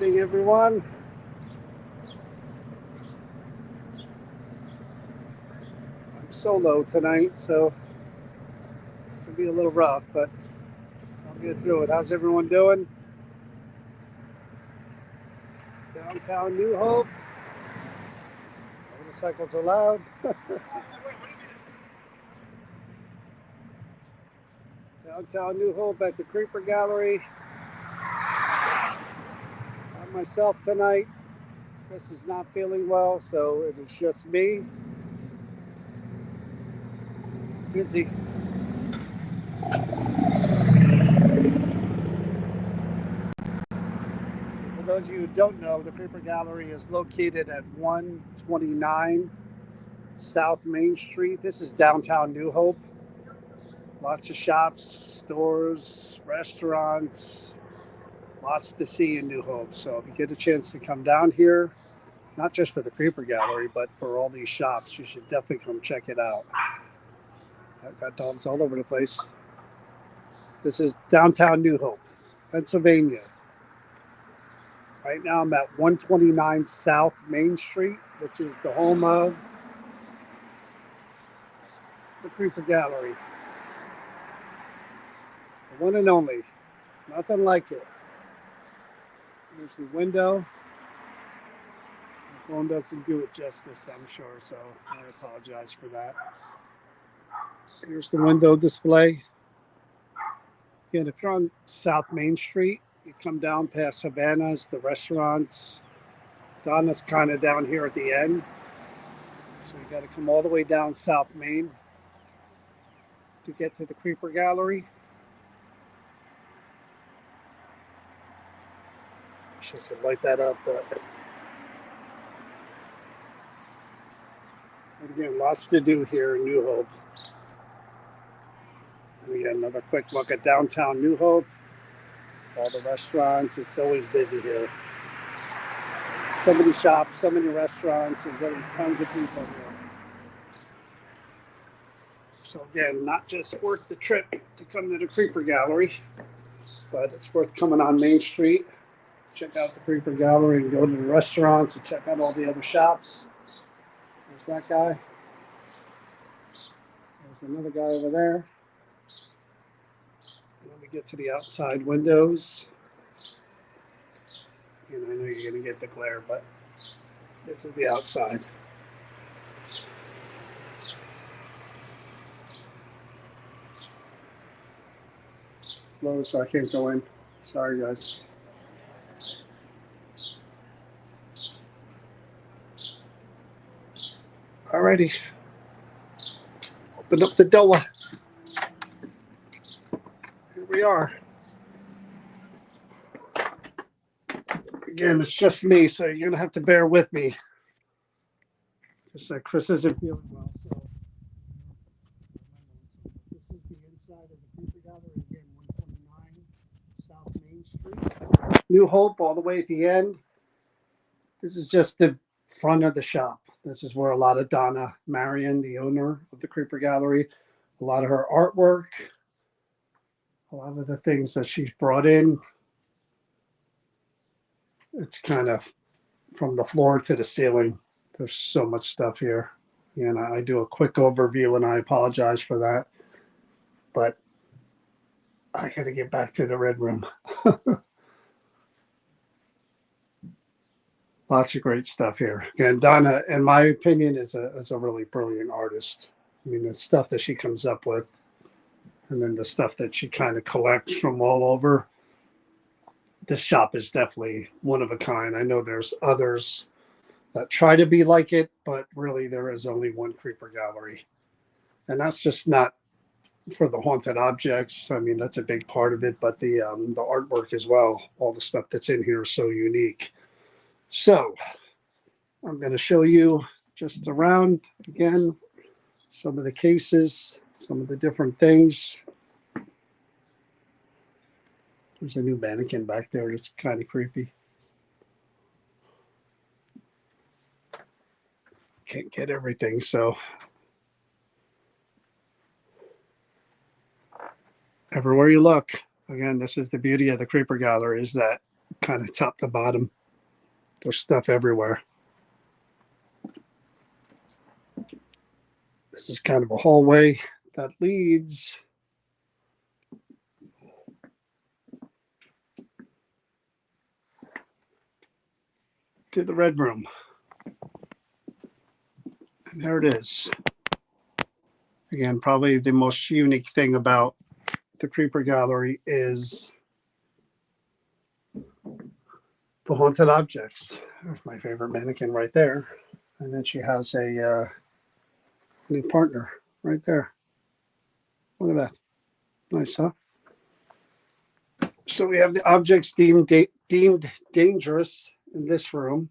evening, everyone. I'm solo tonight, so it's going to be a little rough, but I'll get through it. How's everyone doing? Downtown New Hope. Motorcycles are loud. Downtown New Hope at the Creeper Gallery. I'm myself tonight. Chris is not feeling well, so it is just me. Busy. For those of you who don't know, the Creeper Gallery is located at 129 South Main Street. This is downtown New Hope. Lots of shops, stores, restaurants, lots to see in New Hope. So if you get a chance to come down here, not just for the Creeper Gallery, but for all these shops, you should definitely come check it out. I've got dogs all over the place. This is downtown New Hope, Pennsylvania. Right now I'm at 129 South Main Street, which is the home of the Creeper Gallery. The one and only. Nothing like it. Here's the window. My phone doesn't do it justice, I'm sure, so I apologize for that. Here's the window display. Again, if you're on South Main Street, you come down past Havana's, the restaurants. Donna's kind of down here at the end. So you got to come all the way down South Main to get to the Creeper Gallery. Wish I could light that up, but again, lots to do here in New Hope. And again, another quick look at downtown New Hope. All the restaurants, it's always busy here. So many shops, so many restaurants, and there's tons of people here. So again, not just worth the trip to come to the Creeper Gallery, but it's worth coming on Main Street, check out the Creeper Gallery and go to the restaurants and check out all the other shops. There's that guy. There's another guy over there. And then we get to the outside windows. And I know you're going to get the glare, but this is the outside. Closed, so I can't go in. Sorry, guys. Alrighty. Open up the door. Here we are. Again, it's just me, so you're going to have to bear with me. Because Chris isn't feeling well, so. This is the inside of the Creeper Gallery, again, 129 South Main Street. New Hope, all the way at the end. This is just the front of the shop. This is where a lot of Donna Marion, the owner of the Creeper Gallery, a lot of her artwork, a lot of the things that she's brought in. It's kind of from the floor to the ceiling. There's so much stuff here. And I do a quick overview, and I apologize for that. But I got to get back to the Red Room. Lots of great stuff here. And Donna, in my opinion, is a really brilliant artist. I mean, the stuff that she comes up with, and then the stuff that she kind of collects from all over. This shop is definitely one of a kind. I know there's others that try to be like it, but really there is only one Creeper Gallery. And that's just not for the haunted objects. I mean, that's a big part of it, but the artwork as well. All the stuff that's in here is so unique. So I'm going to show you just around again, some of the cases, some of the different things. There's a new mannequin back there that's kind of creepy. Can't get everything, so everywhere you look, again, this is the beauty of the Creeper Gallery, is that kind of top to bottom. There's stuff everywhere. This is kind of a hallway that leads to the red room. And there it is. Again, probably the most unique thing about the Creeper Gallery is the haunted objects. There's my favorite mannequin right there. And then she has a new partner right there. Look at that. Nice, huh? So we have the objects deemed dangerous in this room,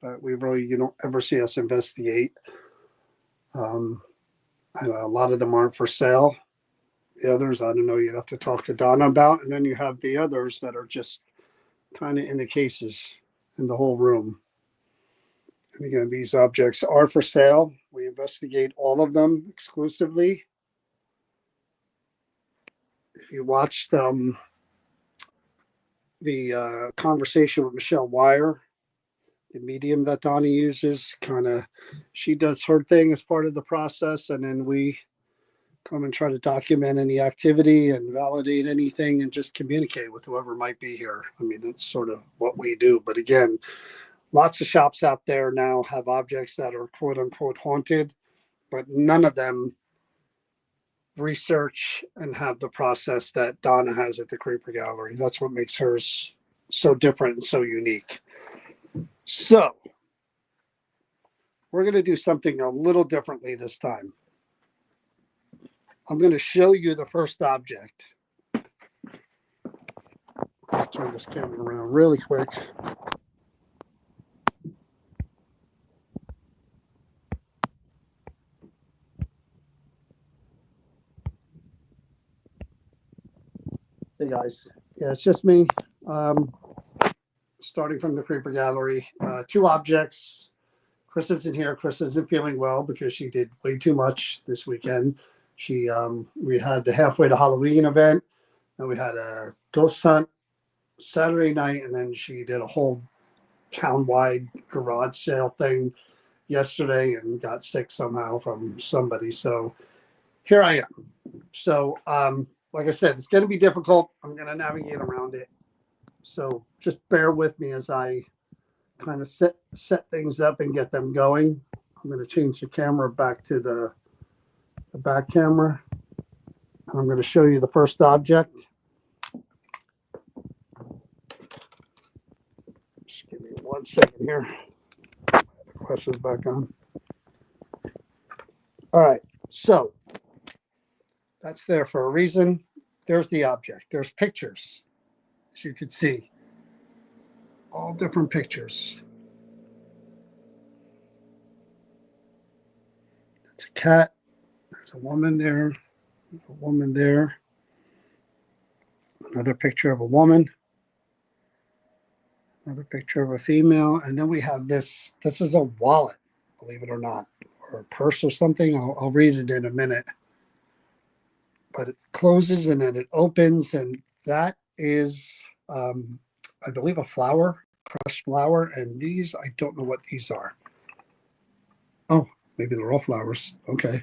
but you don't ever see us investigate. And a lot of them aren't for sale. The others, I don't know, you'd have to talk to Donna about. And then you have the others that are just kind of in the cases in the whole room. And again, these objects are for sale. We investigate all of them exclusively. If you watched the conversation with Michelle Wire, the medium that Donna uses, she does her thing as part of the process, and then we come and try to document any activity and validate anything and just communicate with whoever might be here. I mean, that's sort of what we do. But again, lots of shops out there now have objects that are quote unquote haunted, but none of them research and have the process that Donna has at the Creeper Gallery. That's what makes hers so different and so unique. So we're going to do something a little differently this time. I'm going to show you the first object. I'll turn this camera around really quick. Hey guys, yeah, it's just me. Starting from the Creeper Gallery, two objects. Chris isn't here. Chris isn't feeling well because she did way too much this weekend. We had the halfway to Halloween event, and we had a ghost hunt Saturday night, and then she did a whole town-wide garage sale thing yesterday and got sick somehow from somebody. So here I am. So like I said, it's going to be difficult. I'm going to navigate around it. So just bear with me as I kind of set things up and get them going. I'm going to change the camera back to the back camera. And I'm going to show you the first object. Just give me 1 second here. The quest is back on. All right, so that's there for a reason. There's the object. There's pictures, as you can see. All different pictures. That's a cat. There's a woman there. There's a woman there. Another picture of a woman. Another picture of a female. And then we have this. This is a wallet, believe it or not, or a purse or something. I'll read it in a minute. But it closes and then it opens. And that is, I believe, a flower, crushed flower. And these, I don't know what these are. Oh, maybe they're all flowers. Okay.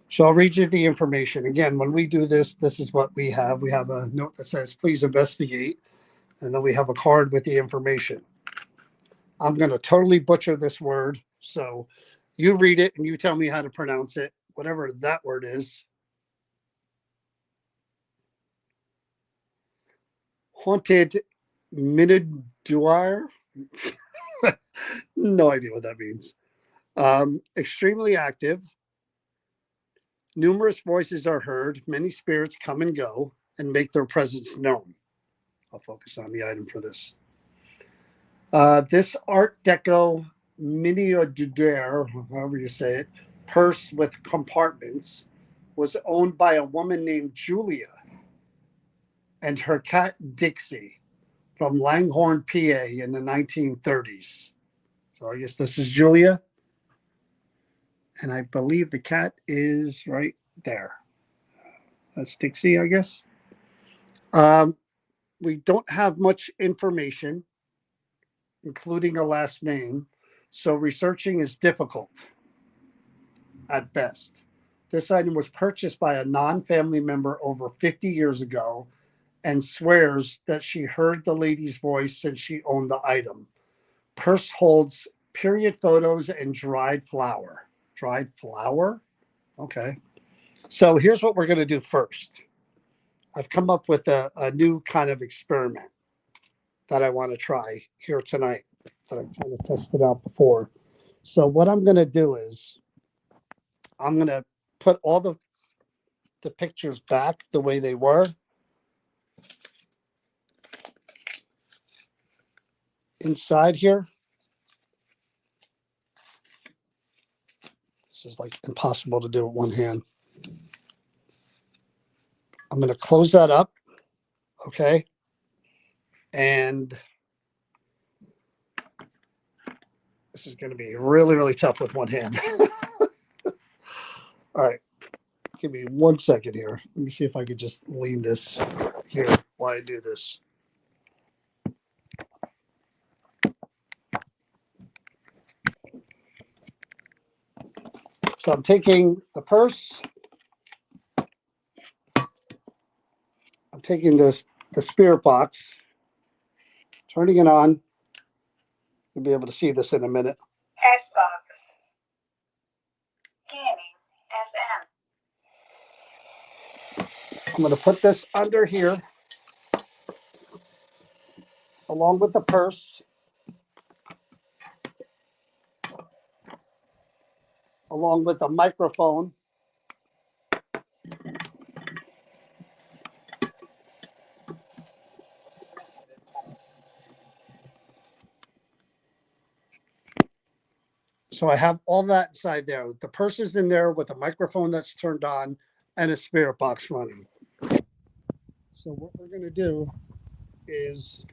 So I'll read you the information. Again, when we do this, this is what we have. We have a note that says, please investigate. And then we have a card with the information. I'm going to totally butcher this word. So you read it and you tell me how to pronounce it, whatever that word is. Haunted minaudiere. No idea what that means. Extremely active. Numerous voices are heard. Many spirits come and go and make their presence known. I'll focus on the item for this. This Art Deco minaudiere, however you say it, purse with compartments was owned by a woman named Julia and her cat Dixie from Langhorne, PA in the 1930s. So I guess this is Julia. And I believe the cat is right there. That's Dixie, I guess. we don't have much information, including a last name, so researching is difficult at best. This item was purchased by a non family member over 50 years ago and swears that she heard the lady's voice since she owned the item. Purse holds period photos and dried flour. Dried flour? Okay. So here's what we're going to do first. I've come up with a new kind of experiment that I want to try here tonight that I kind of tested out before. So what I'm going to do is I'm going to put all the pictures back the way they were. Inside here. This is like impossible to do with one hand. I'm going to close that up. Okay. And this is going to be really, really tough with one hand. All right. Give me 1 second here. Let me see if I could just lean this here while I do this. So I'm taking the purse. I'm taking the spirit box, turning it on. You'll be able to see this in a minute. Xbox. Scanning. FM. I'm going to put this under here along with the purse, along with the microphone. So I have all that inside there. The purse is in there with a microphone that's turned on and a spirit box running. So what we're going to do is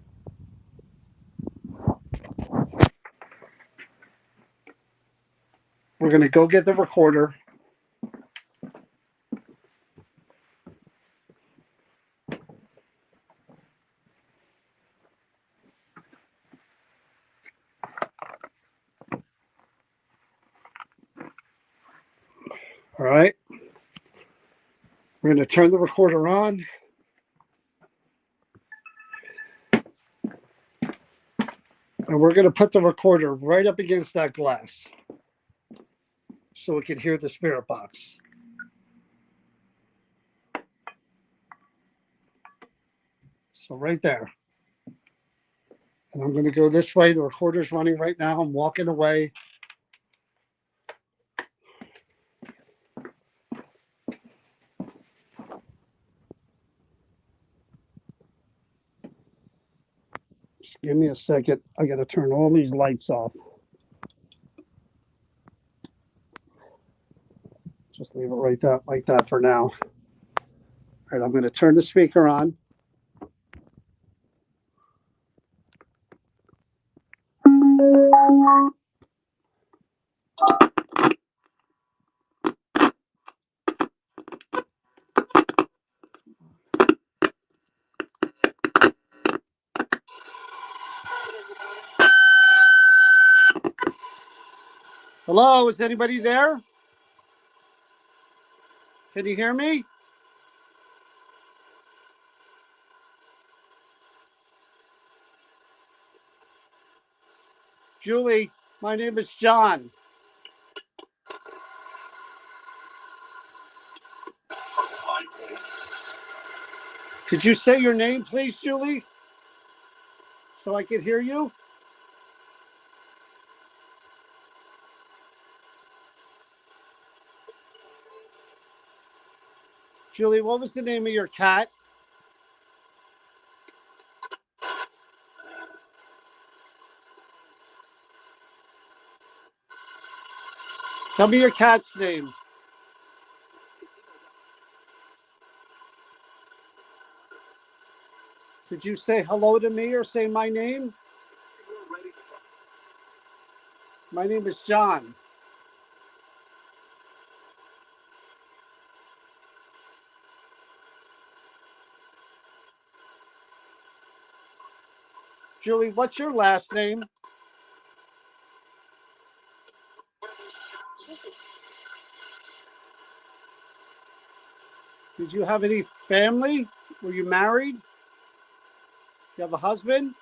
we're going to go get the recorder. All right. We're going to turn the recorder on. And we're going to put the recorder right up against that glass so we can hear the spirit box. So right there. And I'm going to go this way. The recorder's running right now. I'm walking away. Just give me a second. I got to turn all these lights off. Just leave it right that like that for now. All right, I'm going to turn the speaker on. Hello, is anybody there? Can you hear me? Julie, my name is John. Could you say your name, please, Julie? So I can hear you? Julie, what was the name of your cat? Tell me your cat's name. Could you say hello to me or say my name? My name is John. Julie, what's your last name? Did you have any family? Were you married? Do you have a husband?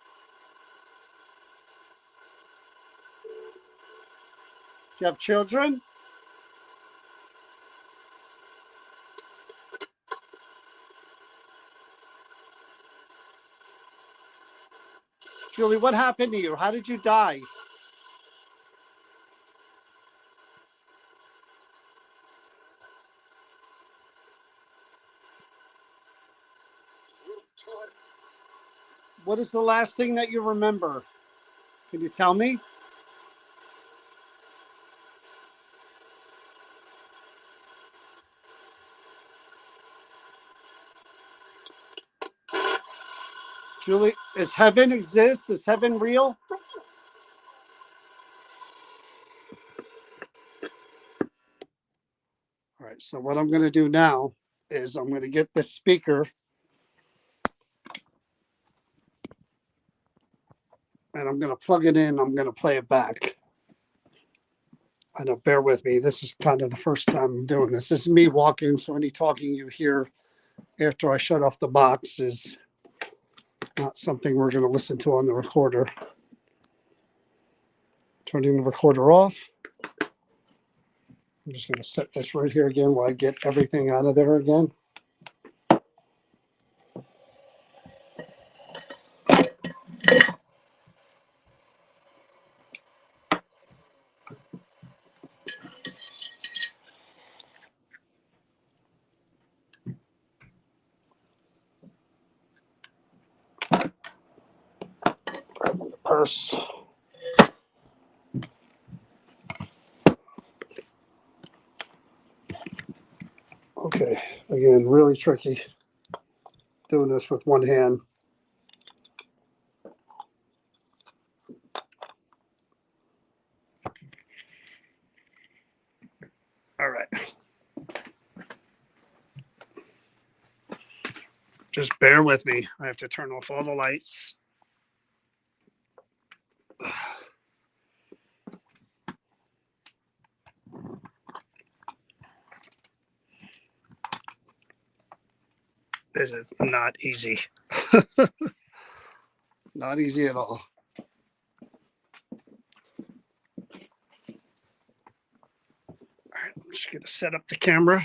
Do you have children? Julie, what happened to you? How did you die? What is the last thing that you remember? Can you tell me? Julie, is heaven exist? Is heaven real? All right, so what I'm going to do now is I'm going to get this speaker and I'm going to plug it in. I'm going to play it back. I know, bear with me. This is kind of the first time I'm doing this. This is me walking, so any talking you hear after I shut off the box is not something we're going to listen to on the recorder. Turning the recorder off. I'm just going to set this right here again while I get everything out of there again. Grab the purse. Okay, again, really tricky doing this with one hand. All right. Just bear with me. I have to turn off all the lights. This is not easy. Not easy at all. All right, I'm just going to set up the camera.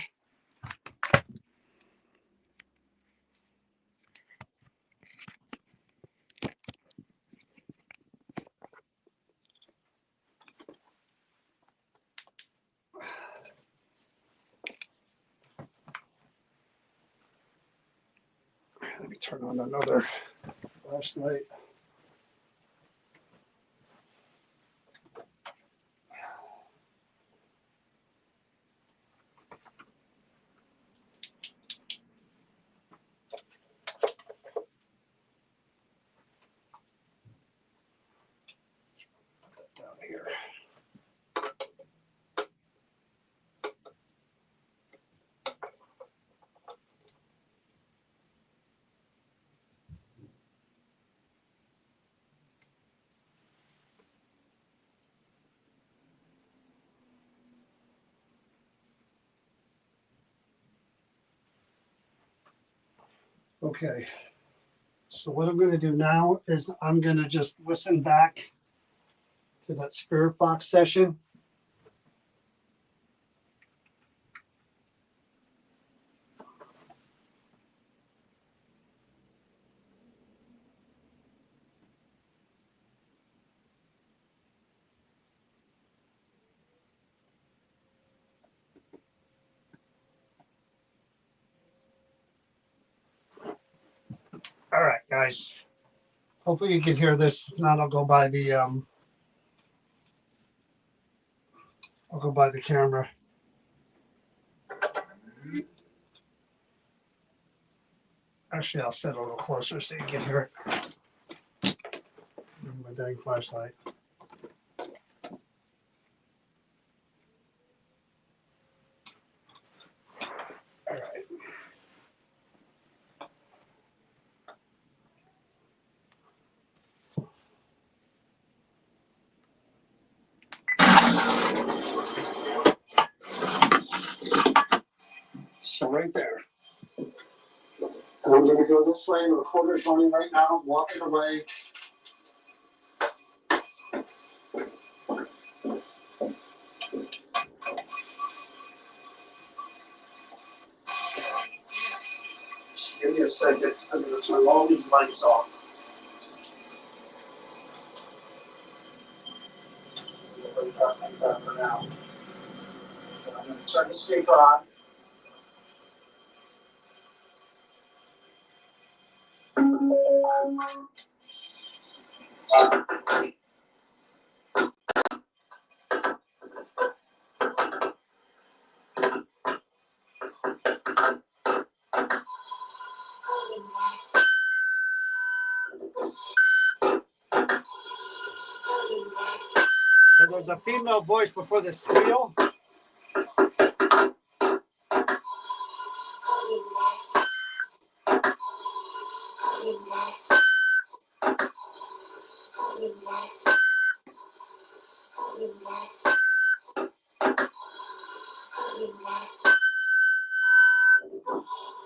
Let me turn on another flashlight. Put that down here. Okay. So what I'm going to do now is I'm going to just listen back to that spirit box session. All right, guys. Hopefully you can hear this. If not, I'll go by the camera. Actually, I'll set it a little closer so you can hear it. My dang flashlight. All right. So right there. And I'm gonna go this way, and the recorder's running right now, I'm walking away. Give me a second, I'm gonna turn all these lights off. Like that for now. And I'm gonna turn the speaker on. So there's a female voice before the squeal.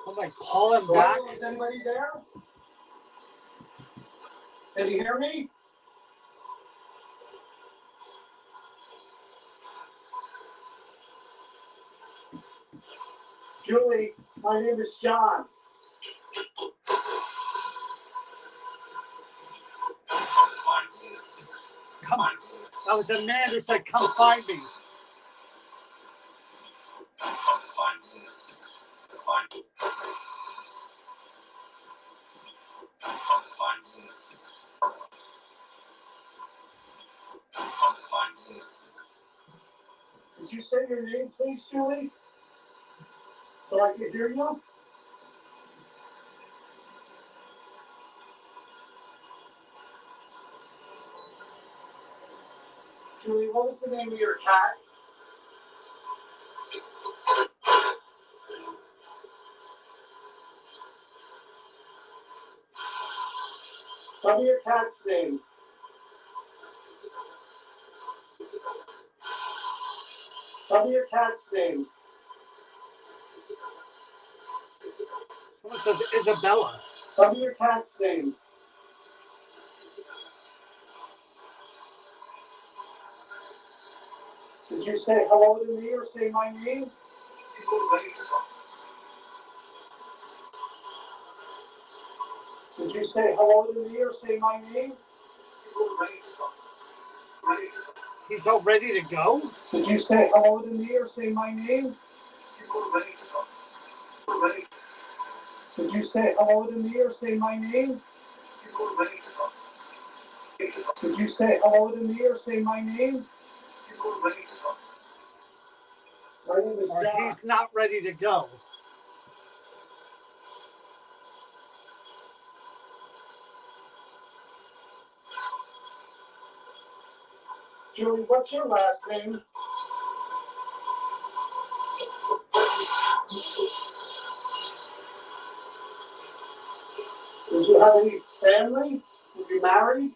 I'm like, call him back. Is anybody there? Can you hear me? Julie, my name is John. Come on. That was a man who said, come find me. Did you say your name, please, Julie? So I can hear you? Julie, what was the name of your cat? Tell me your cat's name. Tell me your cat's name. Someone says Isabella. Tell me your cat's name. Did you say hello to me or say my name? Did you say hello to me or say my name? He's all ready to go? Did you say hello to me or say my name? Did you say hello to me or say my name? Did you say hello to me or say my name? My name is John. He's not ready to go. Julie, what's your last name? Did you have any family? Were you married?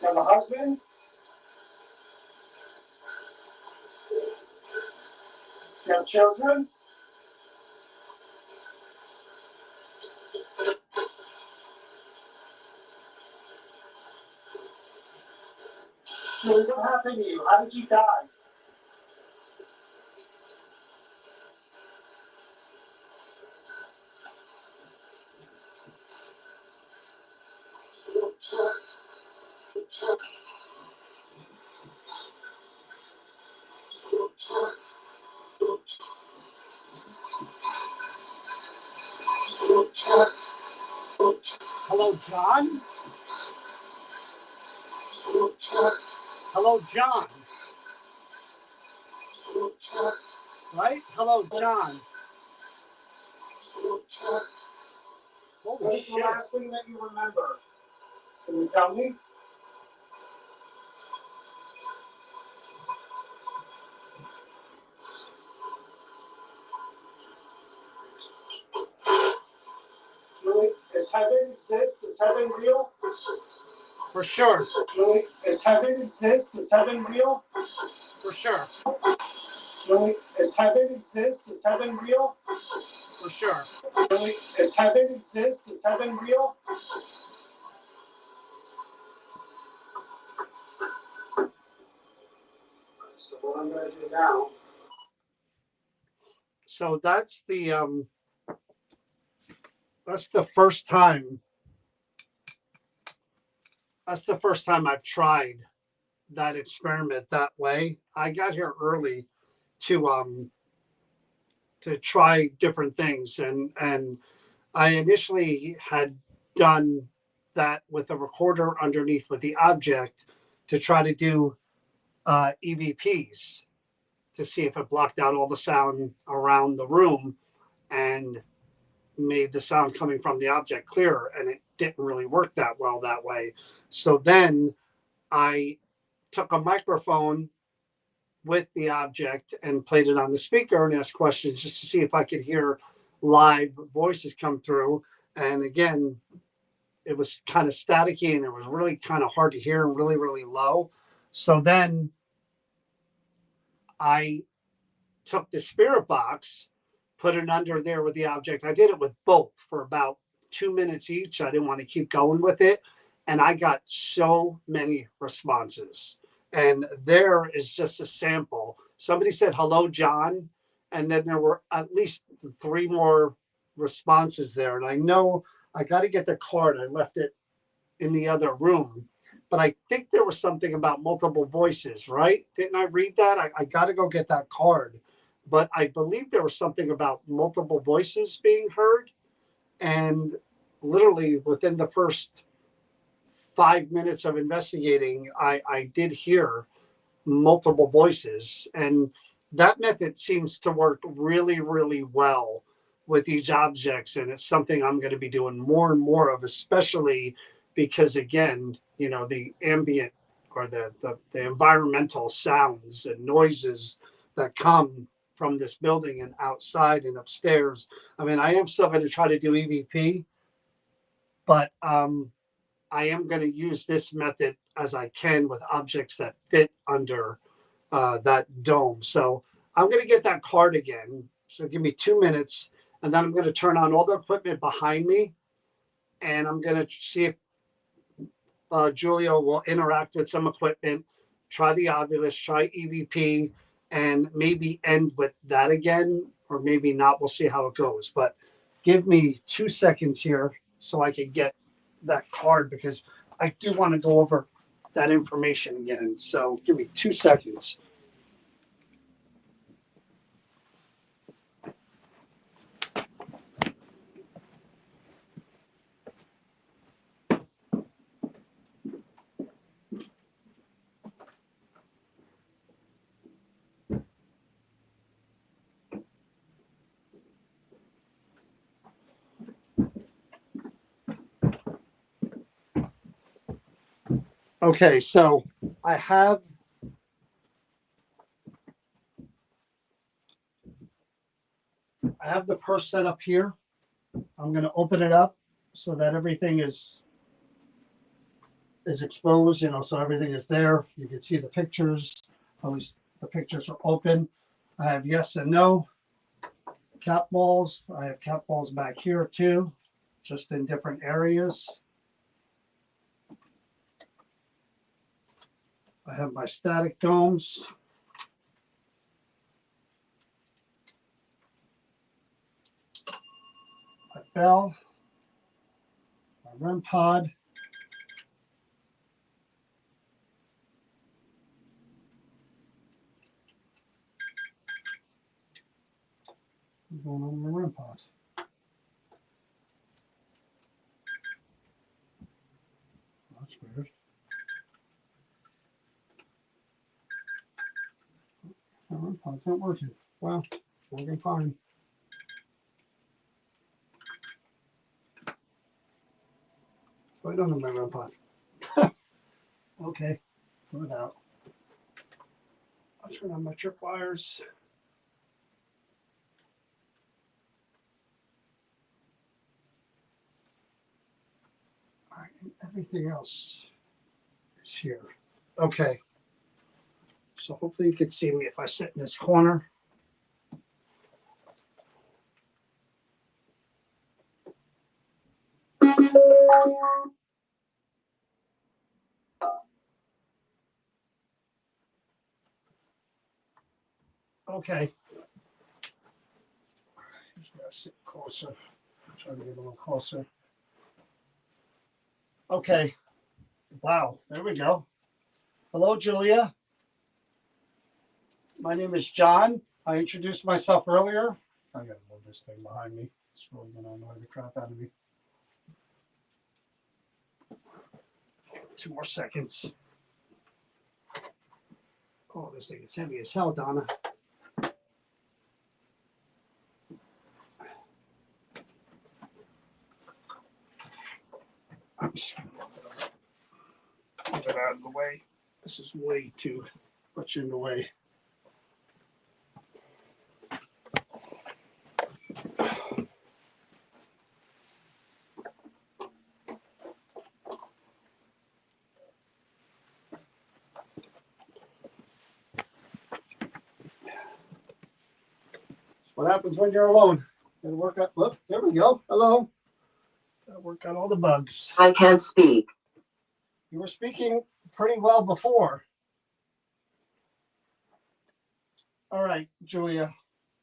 You have a husband? Do you have children? Julie, what happened to you? How did you die? Hello, John? Hello, John. Right? Hello, John. What is the last thing that you remember? Can you tell me? Julie, does heaven exist? Is heaven real? For sure. Julie, does heaven exist? Is heaven real? For sure. Really? Does heaven exist? Is heaven real? For sure. Really? Does heaven exist? Is heaven real? So what I'm going to do now. So that's the first time. That's the first time I've tried that experiment that way. I got here early to try different things, and I initially had done that with a recorder underneath with the object to try to do EVPs to see if it blocked out all the sound around the room and made the sound coming from the object clearer. And it didn't really work that well that way. So then I took a microphone with the object and played it on the speaker and asked questions just to see if I could hear live voices come through. And again, it was kind of staticky and it was really kind of hard to hear and really, really low. So then I took the spirit box, put it under there with the object. I did it with both for about 2 minutes each. I didn't want to keep going with it. And I got so many responses. And there is just a sample. Somebody said, "Hello, John." And then there were at least 3 more responses there. And I know I got to get the card. I left it in the other room. But I think there was something about multiple voices, right? Didn't I read that? I got to go get that card. But I believe there was something about multiple voices being heard. And literally within the first 5 minutes of investigating, I did hear multiple voices. And that method seems to work really, really well with these objects. And it's something I'm going to be doing more and more of, especially because, again, you know, the ambient or the environmental sounds and noises that come from this building and outside and upstairs. I mean, I am still going to try to do EVP, but I am going to use this method as I can with objects that fit under that dome. So I'm going to get that card again. So give me 2 minutes, and then I'm going to turn on all the equipment behind me, and I'm going to see if Julio will interact with some equipment, try the Ovilus, try EVP, and maybe end with that again, or maybe not. We'll see how it goes. But give me 2 seconds here so I can get that card, because I do want to go over that information again. So give me 2 seconds. Okay, so I have the purse set up here. I'm going to open it up so that everything is exposed, you know, so everything is there. You can see the pictures. At least the pictures are open. I have yes and no cat balls. I have cat balls back here too, just in different areas. I have my static domes. My bell, my REM pod. What's going on with my REM pod? That's weird. My REM pod's not working. Well, it's working fine. So I don't have my REM pod. Okay, without. I'll turn on my tripwires. All right, and everything else is here. Okay. So hopefully you can see me if I sit in this corner. Okay. Just gotta sit closer. Try to get a little closer. Okay. Wow. There we go. Hello, Julia. My name is John. I introduced myself earlier. I gotta move this thing behind me. It's really gonna annoy the crap out of me. 2 more seconds. Oh, this thing is heavy as hell, Donna. Oops. Move it out of the way. This is way too much in the way. What happens when you're alone? Gotta work out. Look, there we go. Hello. Gotta work out all the bugs. I can't speak. You were speaking pretty well before. All right, Julia.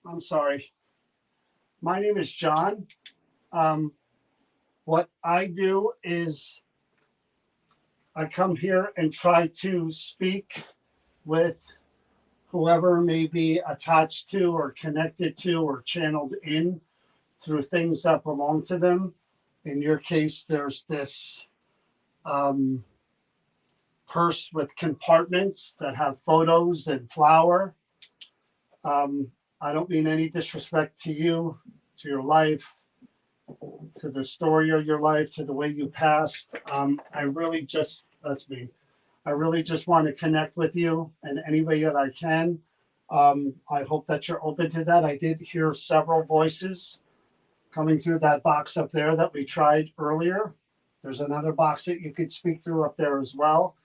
I'm sorry. My name is John. What I do is I come here and try to speak with whoever may be attached to or connected to or channeled in through things that belong to them. In your case, there's this purse with compartments that have photos and flour. I don't mean any disrespect to you, to your life, to the story of your life, to the way you passed. That's me. I really just want to connect with you in any way that I can. I hope that you're open to that. I did hear several voices coming through that box up there that we tried earlier. There's another box that you could speak through up there as well.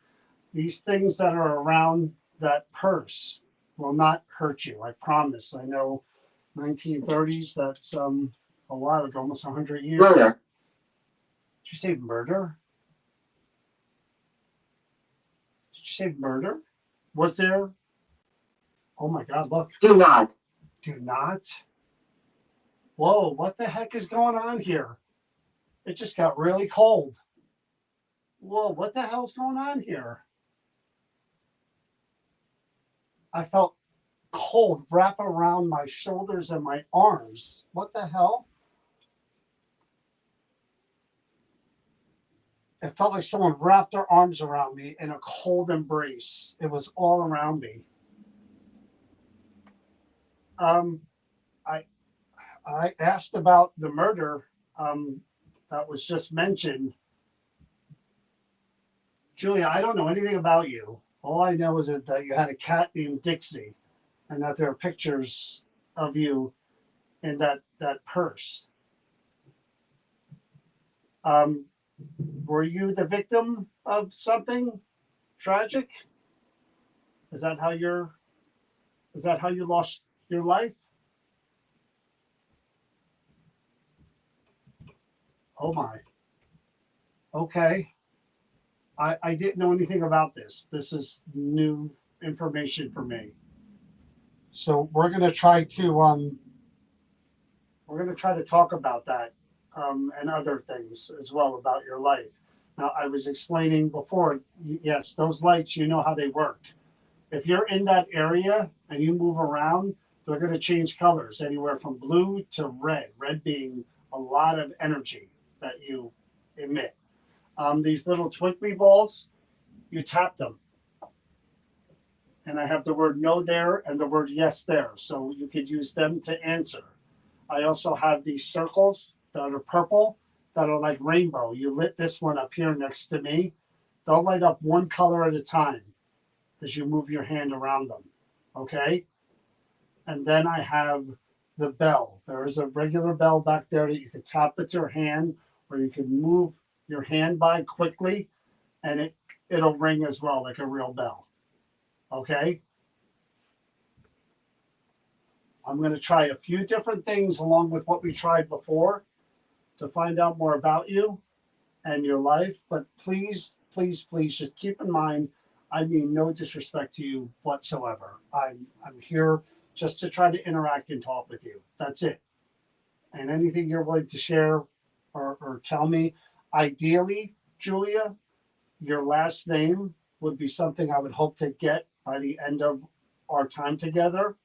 These things that are around that purse will not hurt you. I promise. I know 1930s, that's a while ago, almost 100 years. Murder. Did you say murder? Did you say murder? Was there? Oh my God, look. Do not. Do not? Whoa, what the heck is going on here? It just got really cold. Whoa, what the hell's going on here? I felt cold wrap around my shoulders and my arms. What the hell? It felt like someone wrapped their arms around me in a cold embrace. It was all around me. I asked about the murder that was just mentioned. Julia, I don't know anything about you. All I know is that you had a cat named Dixie, and that there are pictures of you in that purse. Were you the victim of something tragic? Is that how you lost your life? Oh my. Okay. I didn't know anything about this. This is new information for me. So we're gonna try to talk about that and other things as well about your life. Now, I was explaining before, yes, those lights, you know how they work. If you're in that area and you move around, they're going to change colors anywhere from blue to red being a lot of energy that you emit. These little twinkly balls, you tap them. And I have the word no there and the word yes there. So you could use them to answer. I also have these circles that are purple that are like rainbow. You lit this one up here next to me. They'll light up one color at a time as you move your hand around them. Okay? And then I have the bell. There is a regular bell back there that you can tap with your hand, or you can move your hand by quickly and it'll ring as well like a real bell. Okay? I'm going to try a few different things along with what we tried before to find out more about you. and your life. But please, please, please just keep in mind, I mean no disrespect to you whatsoever. I'm here just to try to interact and talk with you. That's it. And anything you're willing to share or tell me, ideally, Julia, your last name would be something I would hope to get by the end of our time together,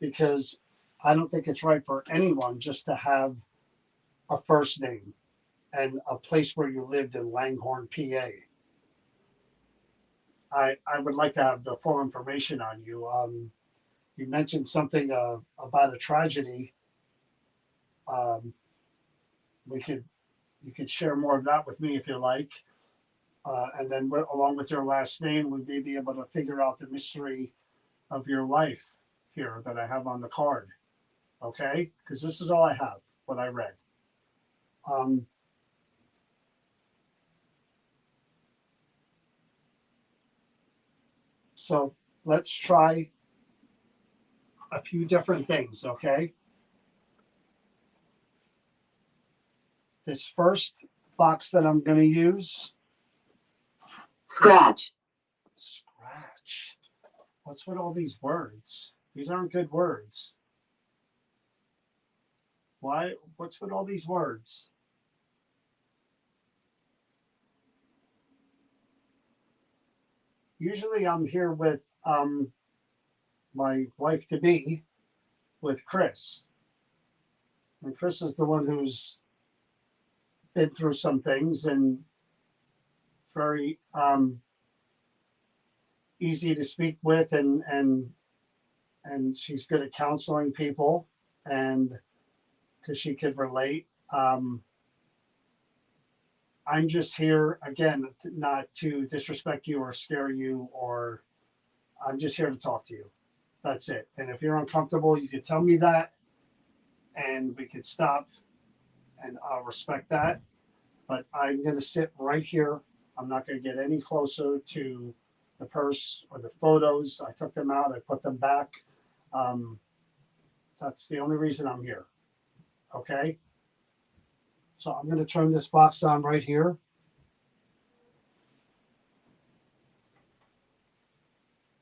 because I don't think it's right for anyone just to have a first name and a place where you lived in Langhorne, PA. I would like to have the full information on you. You mentioned something about a tragedy. Um, we could you could share more of that with me if you like, and then along with your last name, we may be able to figure out the mystery of your life here that I have on the card. Okay, because this is all I have, what I read. Um, so let's try a few different things. Okay, this first box that I'm going to use. Scratch. Scratch. What's with all these words? These aren't good words. Why? What's with all these words? Usually I'm here with my wife to be, with Chris. And Chris is the one who's been through some things and very easy to speak with, and she's good at counseling people, and because she could relate. I'm just here again, not to disrespect you or scare you, or I'm just here to talk to you. That's it. And if you're uncomfortable, you could tell me that, and we could stop, and I'll respect that. But I'm going to sit right here. I'm not going to get any closer to the purse or the photos. I took them out. I put them back. Um, that's the only reason I'm here. Okay. So I'm going to turn this box on right here.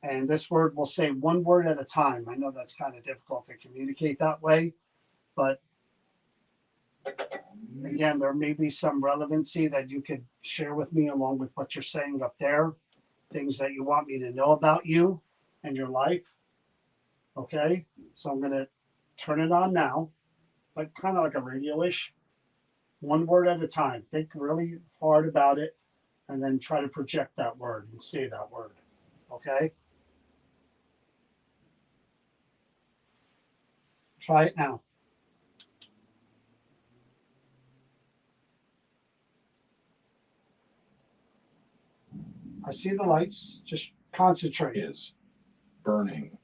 And this word will say one word at a time. I know that's kind of difficult to communicate that way, but again, there may be some relevancy that you could share with me along with what you're saying up there, things that you want me to know about you and your life. Okay, so I'm going to turn it on now. It's like kind of like a radio-ish, one word at a time. Think really hard about it and then try to project that word and say that word. Okay, try it now. I see the lights. Just concentrate. Is burning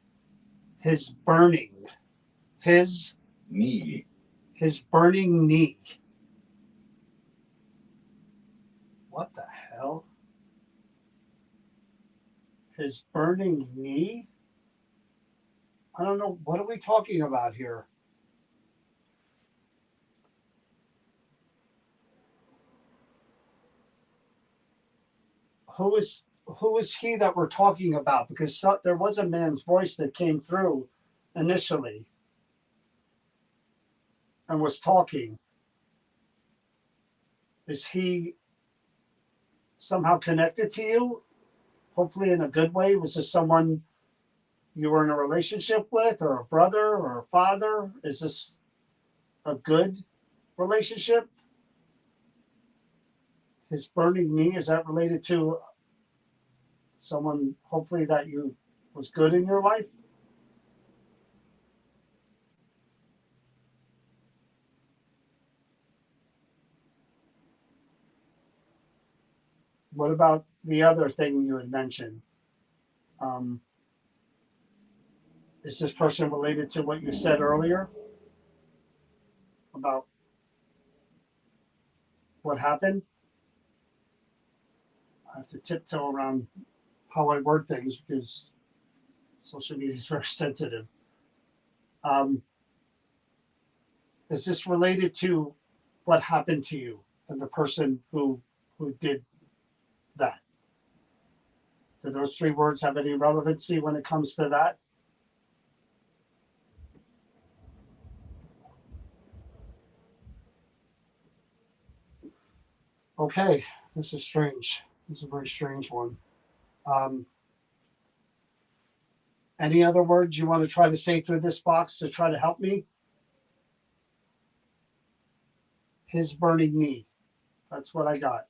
His burning. His knee. his burning knee. What the hell? His burning knee? I don't know. What are we talking about here? Who is he that we're talking about? Because there was a man's voice that came through initially and was talking. Is he somehow connected to you? Hopefully in a good way. Was this someone you were in a relationship with, or a brother or a father? Is this a good relationship? His burning knee, is that related to someone hopefully that you was good in your life? What about the other thing you had mentioned? Um, is this person related to what you said earlier about what happened? I have to tiptoe around how I word things because social media is very sensitive. Um, is this related to what happened to you and the person who who did that. Do those three words have any relevancy when it comes to that? Okay, this is strange. This is a very strange one. Any other words you want to try to say through this box to try to help me? His burning knee. That's what I got.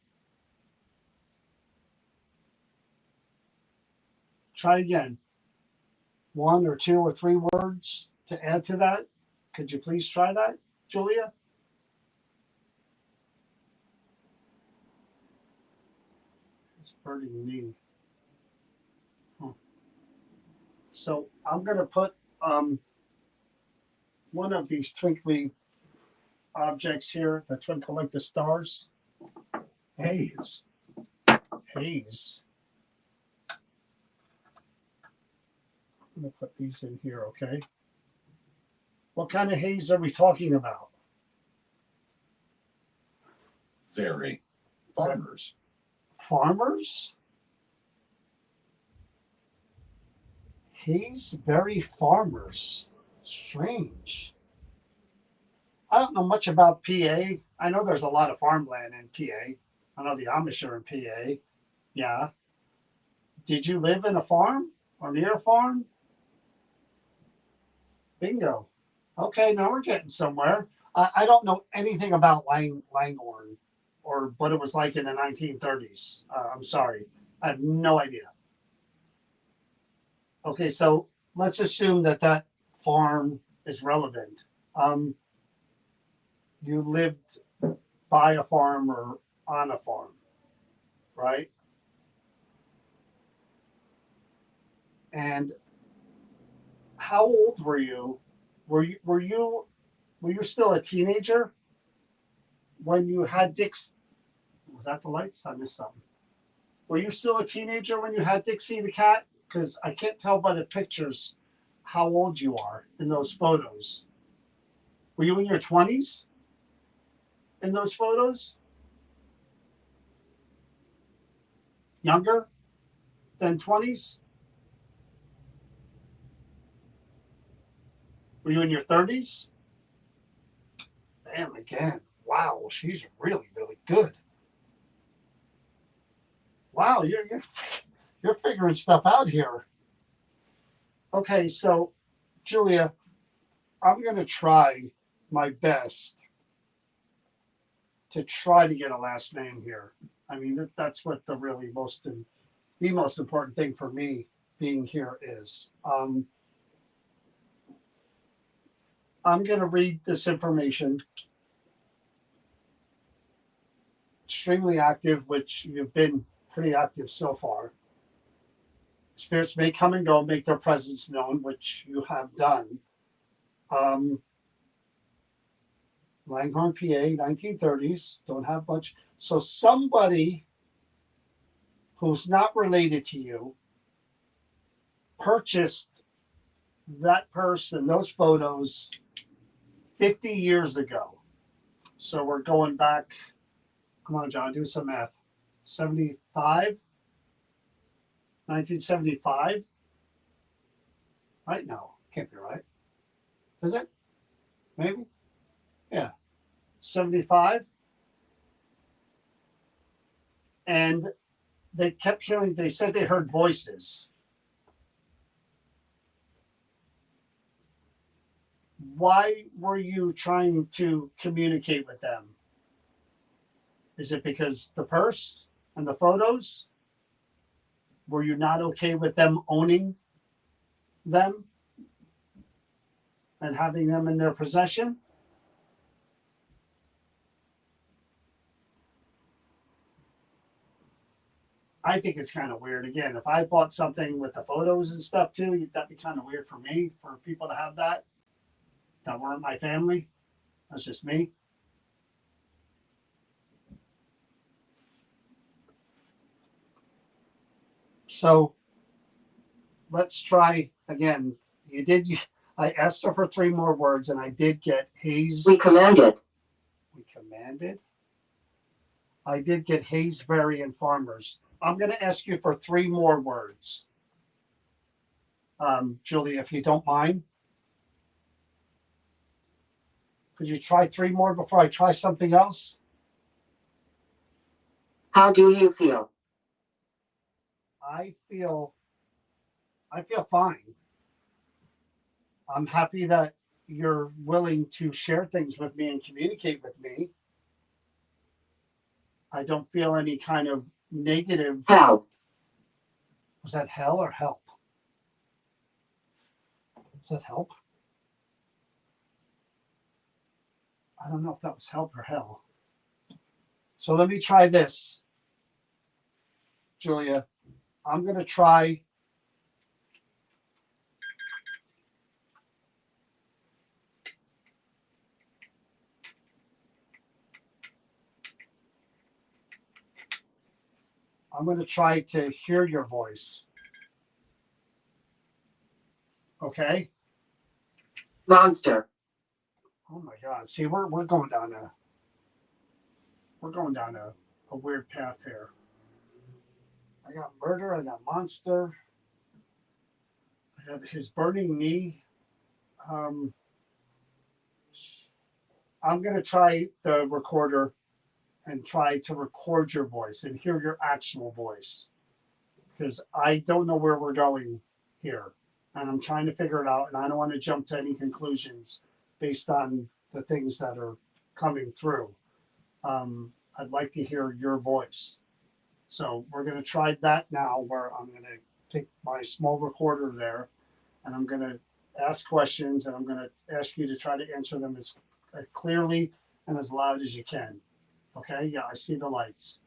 Try again. One or two or three words to add to that. Could you please try that, Julia? His burning knee. So I'm going to put one of these twinkly objects here that twinkle like the stars. Haze. Haze. I'm going to put these in here, okay? What kind of haze are we talking about? Very. Farmers. Farmers? Hazeberry farmers. Strange. I don't know much about PA. I know there's a lot of farmland in PA. I know the Amish are in PA. Yeah. Did you live in a farm or near a farm? Bingo. Okay, now we're getting somewhere. I don't know anything about Langhorne or what it was like in the 1930s. I'm sorry. I have no idea. Okay, so let's assume that that farm is relevant. You lived by a farm or on a farm, right? And how old were you? Were you still a teenager when you had Dix? Was that the lights? I missed something. Were you still a teenager when you had Dixie the cat? Because I can't tell by the pictures how old you are in those photos. Were you in your 20s in those photos? Younger than 20s? Were you in your 30s? Damn, again. Wow, she's really, really good. Wow, you're figuring stuff out here. Okay, so Julia, I'm going to try my best to try to get a last name here. I mean, that's what the most important thing for me being here is. I'm going to read this information. Extremely active, which you've been pretty active so far. Spirits may come and go, make their presence known, which you have done. Langhorne, PA, 1930s, don't have much. So somebody who's not related to you purchased that person, those photos 50 years ago. So we're going back, come on, John, do some math. 75? 1975? Right? No, can't be right. Is it? Maybe? Yeah. 75. And they kept hearing, they said they heard voices. Why were you trying to communicate with them? Is it because the purse and the photos? Were you not okay with them owning them and having them in their possession? I think it's kind of weird. Again, if I bought something with the photos and stuff too, that'd be kind of weird for me, for people to have that weren't my family. That's just me. So let's try again. I asked her for three more words and I did get haze. We commanded. We commanded. I did get Haysbury and Farmers. I'm going to ask you for 3 more words. Julia, if you don't mind. Could you try 3 more before I try something else? How do you feel? I feel fine. I'm happy that you're willing to share things with me and communicate with me. I don't feel any kind of negative. Help. Was that hell or help? Was that help? I don't know if that was help or hell. So let me try this, Julia. I'm going to try. I'm going to try to hear your voice. Okay. Monster. Oh my God. See, we're going down a weird path here. I got murder. I got monster. I have his burning knee. Um, I'm going to try the recorder and try to record your voice and hear your actual voice because I don't know where we're going here. And I'm trying to figure it out. And I don't want to jump to any conclusions based on the things that are coming through. I'd like to hear your voice. So we're going to try that now where I'm going to take my small recorder there and I'm going to ask questions and I'm going to ask you to try to answer them as clearly and as loud as you can. Okay. Yeah, I see the lights.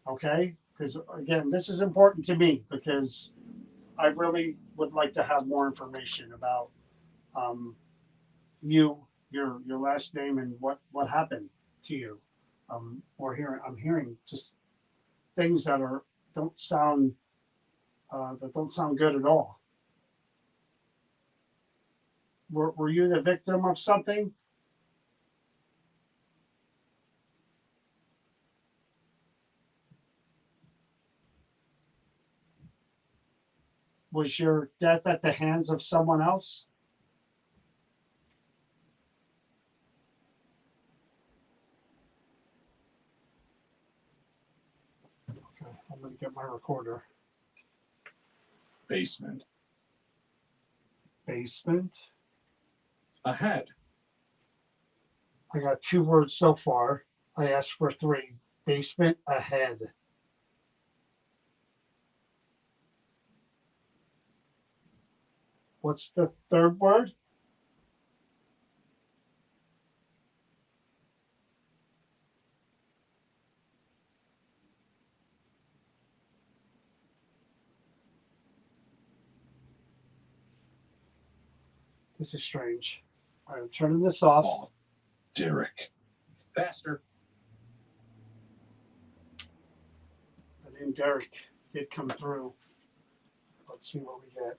Okay. Because again, this is important to me because I really would like to have more information about you, your last name, and what happened to you. I'm hearing just things that don't sound good at all. Were you the victim of something? Was your death at the hands of someone else? Okay, I'm going to get my recorder. Basement. Basement. Ahead. I got 2 words so far. I asked for 3. Basement ahead. What's the 3rd word? This is strange. All right, I'm turning this off. Off. Derek. Faster. The name Derek did come through. Let's see what we get.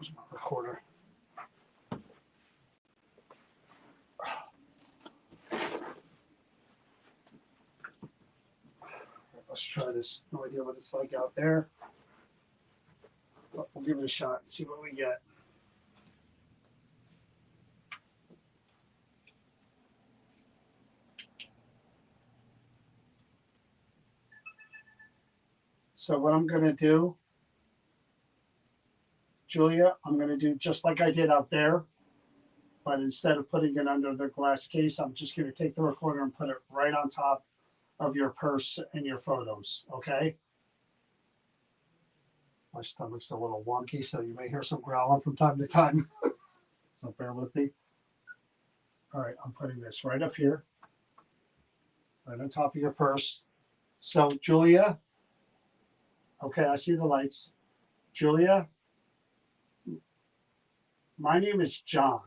Here's my recorder. Let's try this. No idea what it's like out there. But we'll give it a shot and see what we get. So what I'm going to do, Julia, I'm going to do just like I did out there. But instead of putting it under the glass case, I'm just going to take the recorder and put it right on top of your purse and your photos. Okay. My stomach's a little wonky, so you may hear some growling from time to time. So bear with me. All right, I'm putting this right up here, right on top of your purse. So, Julia, okay, I see the lights. Julia, my name is John.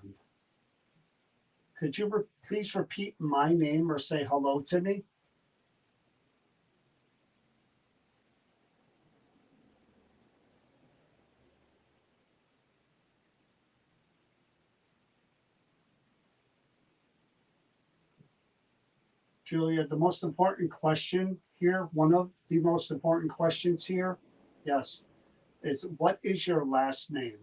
Could you please repeat my name or say hello to me? Julia, the most important question here, one of the most important questions here, yes, is what is your last name?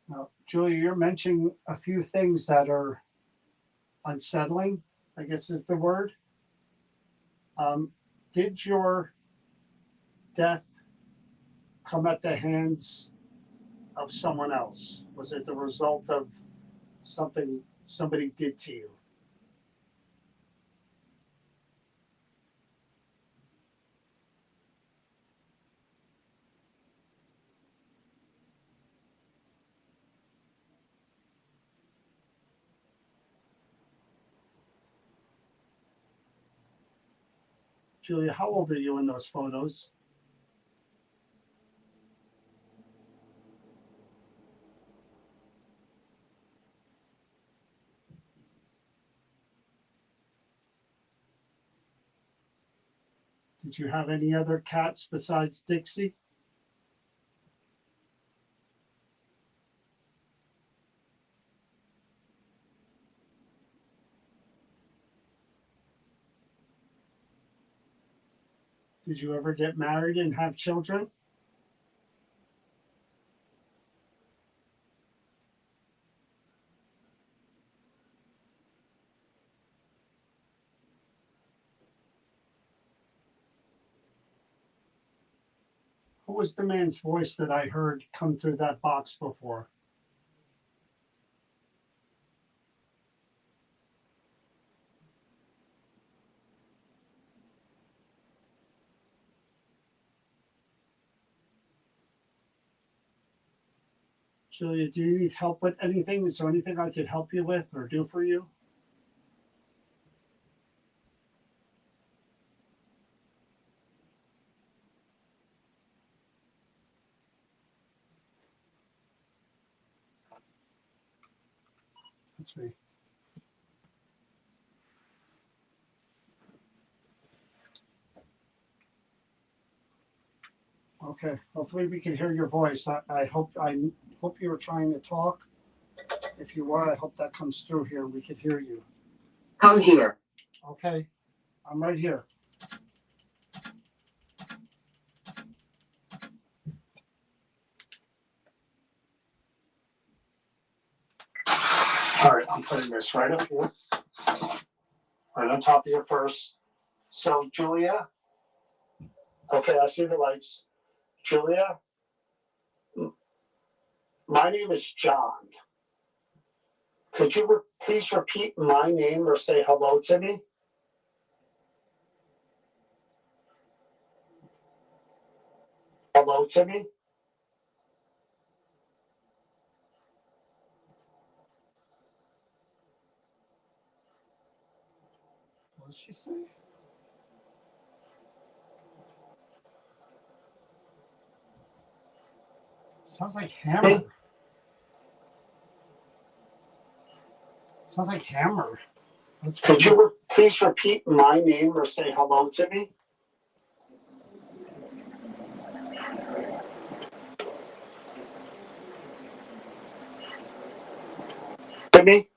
Now, Julia, you're mentioning a few things that are unsettling, I guess is the word. Did your death come at the hands of someone else? Was it the result of something somebody did to you? Julia, how old are you in those photos? Did you have any other cats besides Dixie? Did you ever get married and have children? Who was the man's voice that I heard come through that box before? Julia, do you need help with anything? Is there anything I could help you with or do for you? That's me. Okay, hopefully we can hear your voice. I hope you were trying to talk. If you were, I hope that comes through here and we can hear you. Come here. Okay, I'm right here. All right, I'm putting this right up here, right on top of your purse. So, Julia, okay, I see the lights. Julia, my name is John. Could you please repeat my name or say hello to me? Hello to me? What did she say? Sounds like hammer. Sounds like hammer. Could you please repeat my name or say hello to me? To me?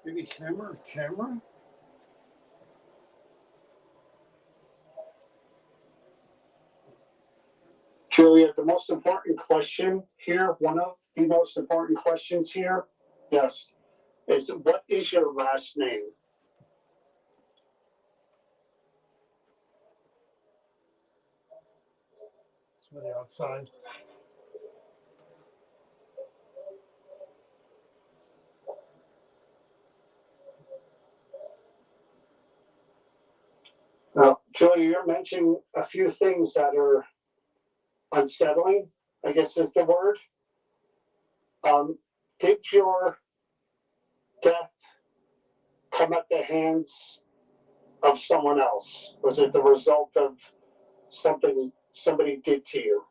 Maybe hammer, camera? Julia, the most important question here, one of the most important questions here, yes, is what is your last name? Somebody outside. Now, Julia, you're mentioning a few things that are unsettling, I guess is the word. Did your death come at the hands of someone else? Was it the result of something somebody did to you?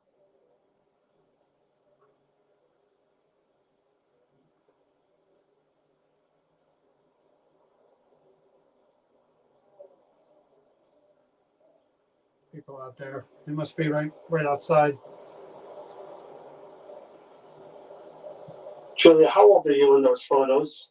People out there. They must be right outside. Julia, how old are you in those photos?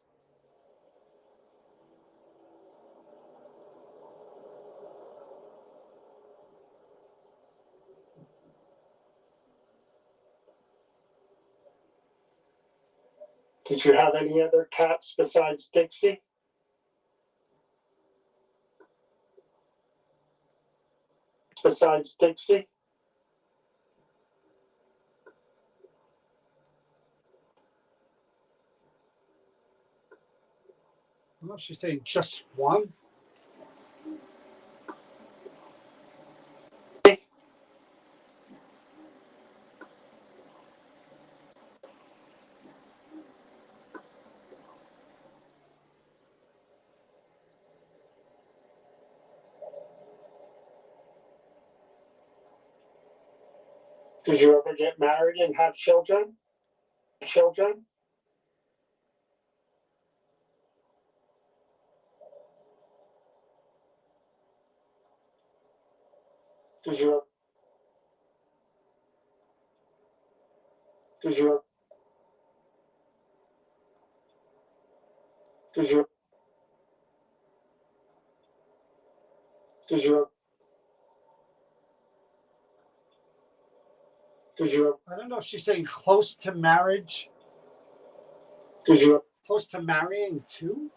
Did you have any other cats besides Dixie? Besides Dixie? I don't know if she's saying just one. Did you ever get married and have children? Children? Did you? Did you? Did you? Did you? Did you? I don't know if she's saying close to marriage. Did you? Close to marrying too.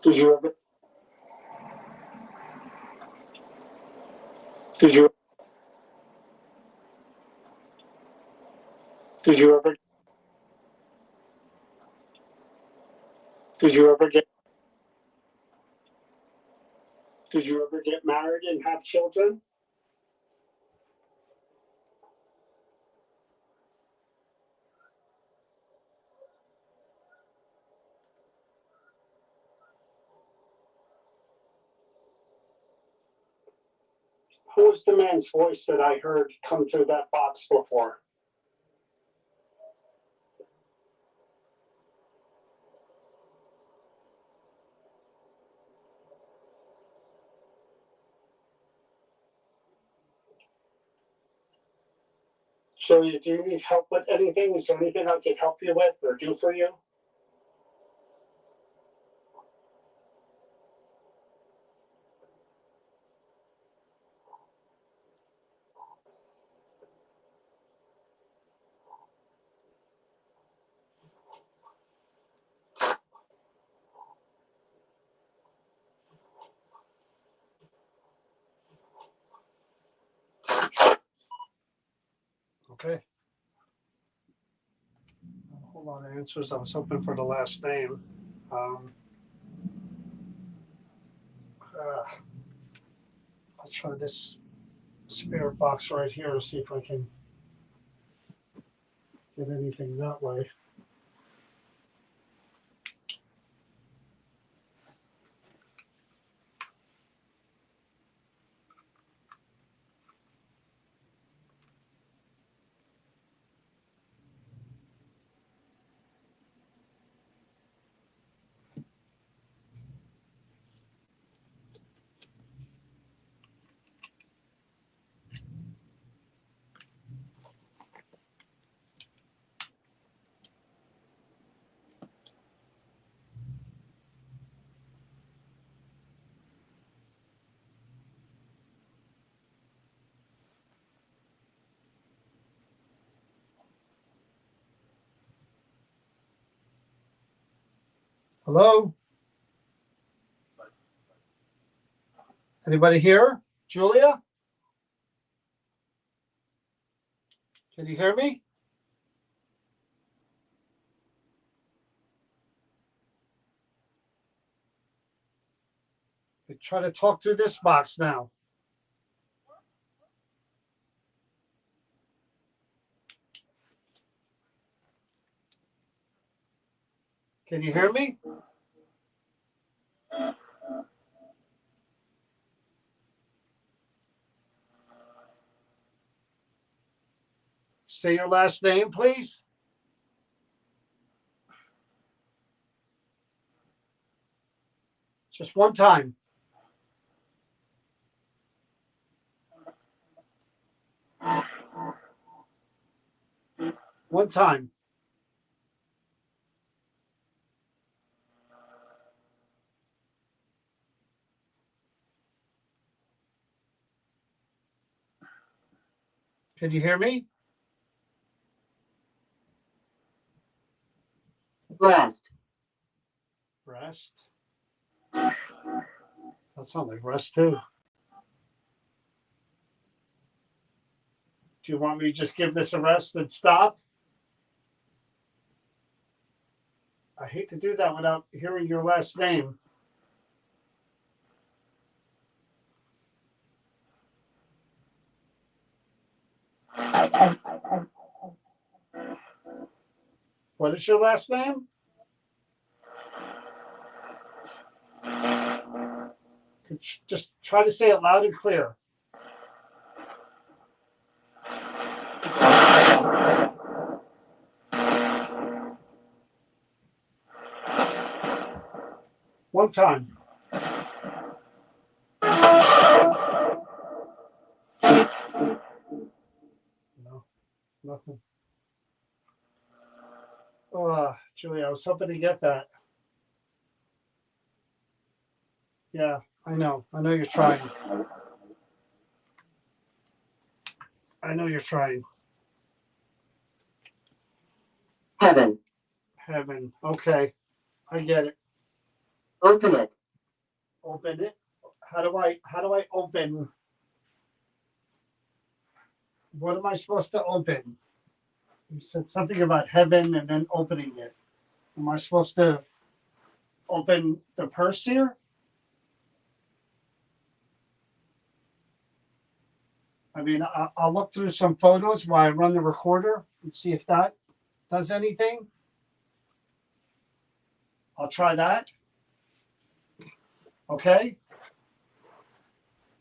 Did you ever? Did you? Did you ever? Did you ever get? Did you ever get married and have children? Who was the man's voice that I heard come through that box before? Julia, do you need help with anything? Is there anything I can help you with or do for you? Okay. A whole lot of answers. I was hoping for the last name. Um, I'll try this spirit box right here to see if I can get anything that way. Hello? Anybody here? Julia? Can you hear me? I try to talk through this box now. Can you hear me? Say your last name, please. Just one time. One time. Can you hear me? Rest. Rest. That sounds like rest too. Do you want me to just give this a rest and stop? I hate to do that without hearing your last name. What is your last name? Just try to say it loud and clear. One time. No, nothing. Oh, Julie, I was hoping to get that. Yeah, I know. I know you're trying. I know you're trying. Heaven. Heaven. Okay, I get it. Open it. Open it. How do I open? What am I supposed to open? You said something about heaven and then opening it. Am I supposed to open the purse here? I mean, I'll look through some photos while I run the recorder and see if that does anything. I'll try that. Okay.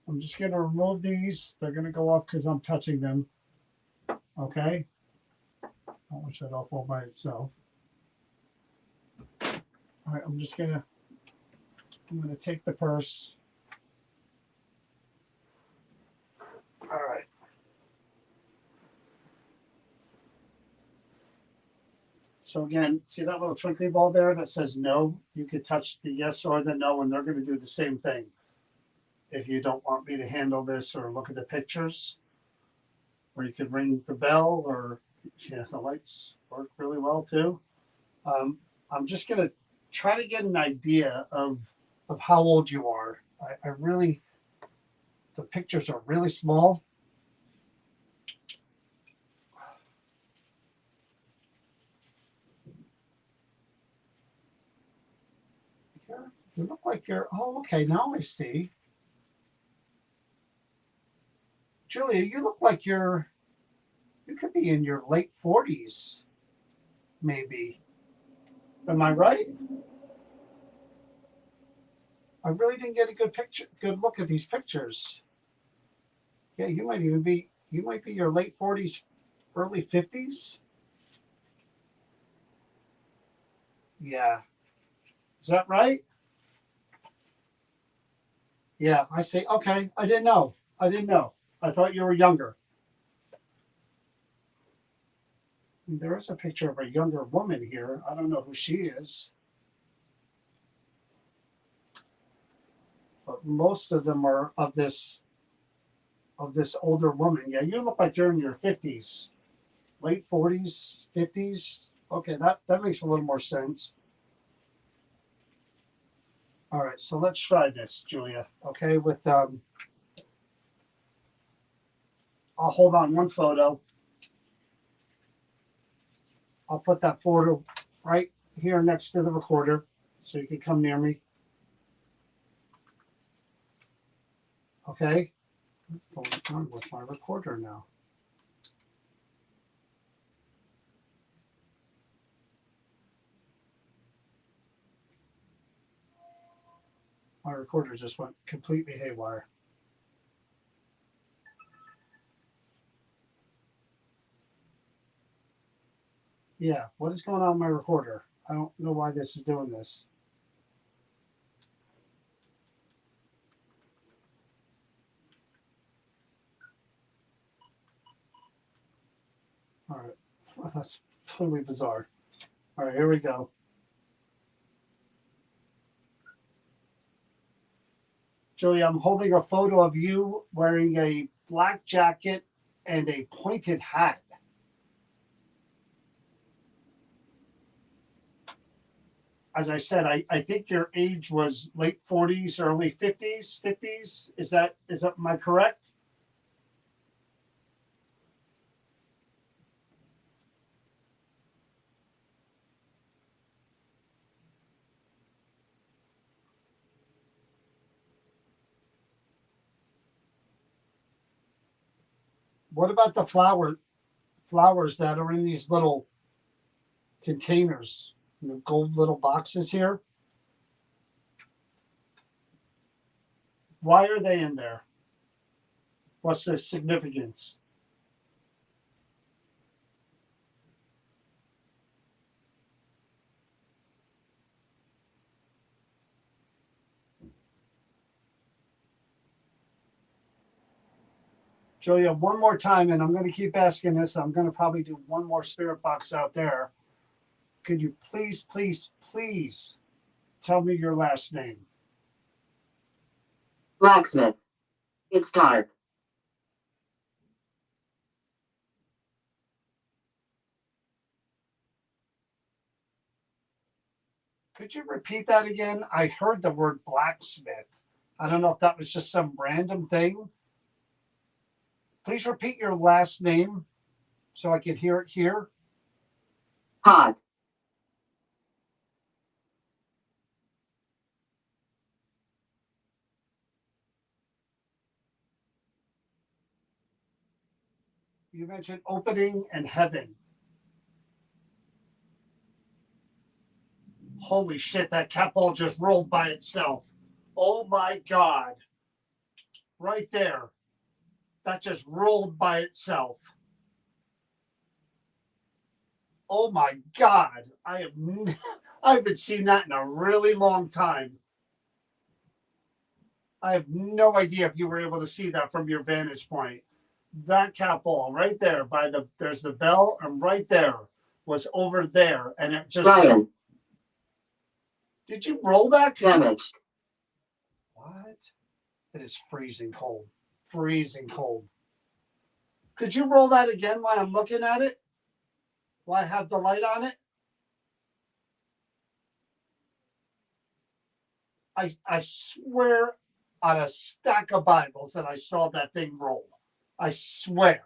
I'm just going to remove these. They're going to go off because I'm touching them. Okay. I'll wish that off all by itself. All right. I'm going to take the purse. All right. So again, see that little twinkly ball there that says no? You could touch the yes or the no, and they're going to do the same thing. If you don't want me to handle this or look at the pictures, or you could ring the bell, or yeah, the lights work really well too. I'm just going to try to get an idea of how old you are. I really, the pictures are really small. You look like you're, oh, okay, now I see. Julia, you look like you could be in your late 40s, maybe. Am I right? I really didn't get a good look at these pictures. Yeah, you might be your late 40s, early 50s. Yeah. Is that right? Yeah, I see. Okay, I didn't know. I thought you were younger. There is a picture of a younger woman here. I don't know who she is. But most of them are of this older woman. Yeah, you look like you're in your 50s, late 40s, 50s. Okay, that makes a little more sense. All right, so let's try this, Julia. Okay, with I'll hold on one photo. I'll put that photo right here next to the recorder so you can come near me. Okay, what's going on with my recorder now? My recorder just went completely haywire. Yeah, what is going on with my recorder? I don't know why this is doing this. All right, well, that's totally bizarre. All right, here we go. Julie, I'm holding a photo of you wearing a black jacket and a pointed hat. As I said, I think your age was late 40s, early 50s, 50s. Is that am I correct? What about the flowers that are in these little containers, the gold little boxes here? Why are they in there? What's the significance? Julia, one more time, and I'm going to keep asking this. I'm going to probably do one more spirit box out there. Could you please, please, please tell me your last name? Blacksmith. It's dark. Could you repeat that again? I heard the word blacksmith. I don't know if that was just some random thing. Please repeat your last name so I can hear it here. Hot. You mentioned opening and heaven. Holy shit, that cat ball just rolled by itself. Oh my God. Right there. That just rolled by itself. Oh my God. I haven't seen that in a really long time. I have no idea if you were able to see that from your vantage point. That cat ball right there there's the bell, and right there was over there. And it just, Ryan. did you roll that? Damaged. What? It is freezing cold. Freezing cold. Could you roll that again while I'm looking at it? While I have the light on it? I swear on a stack of Bibles that I saw that thing roll. I swear.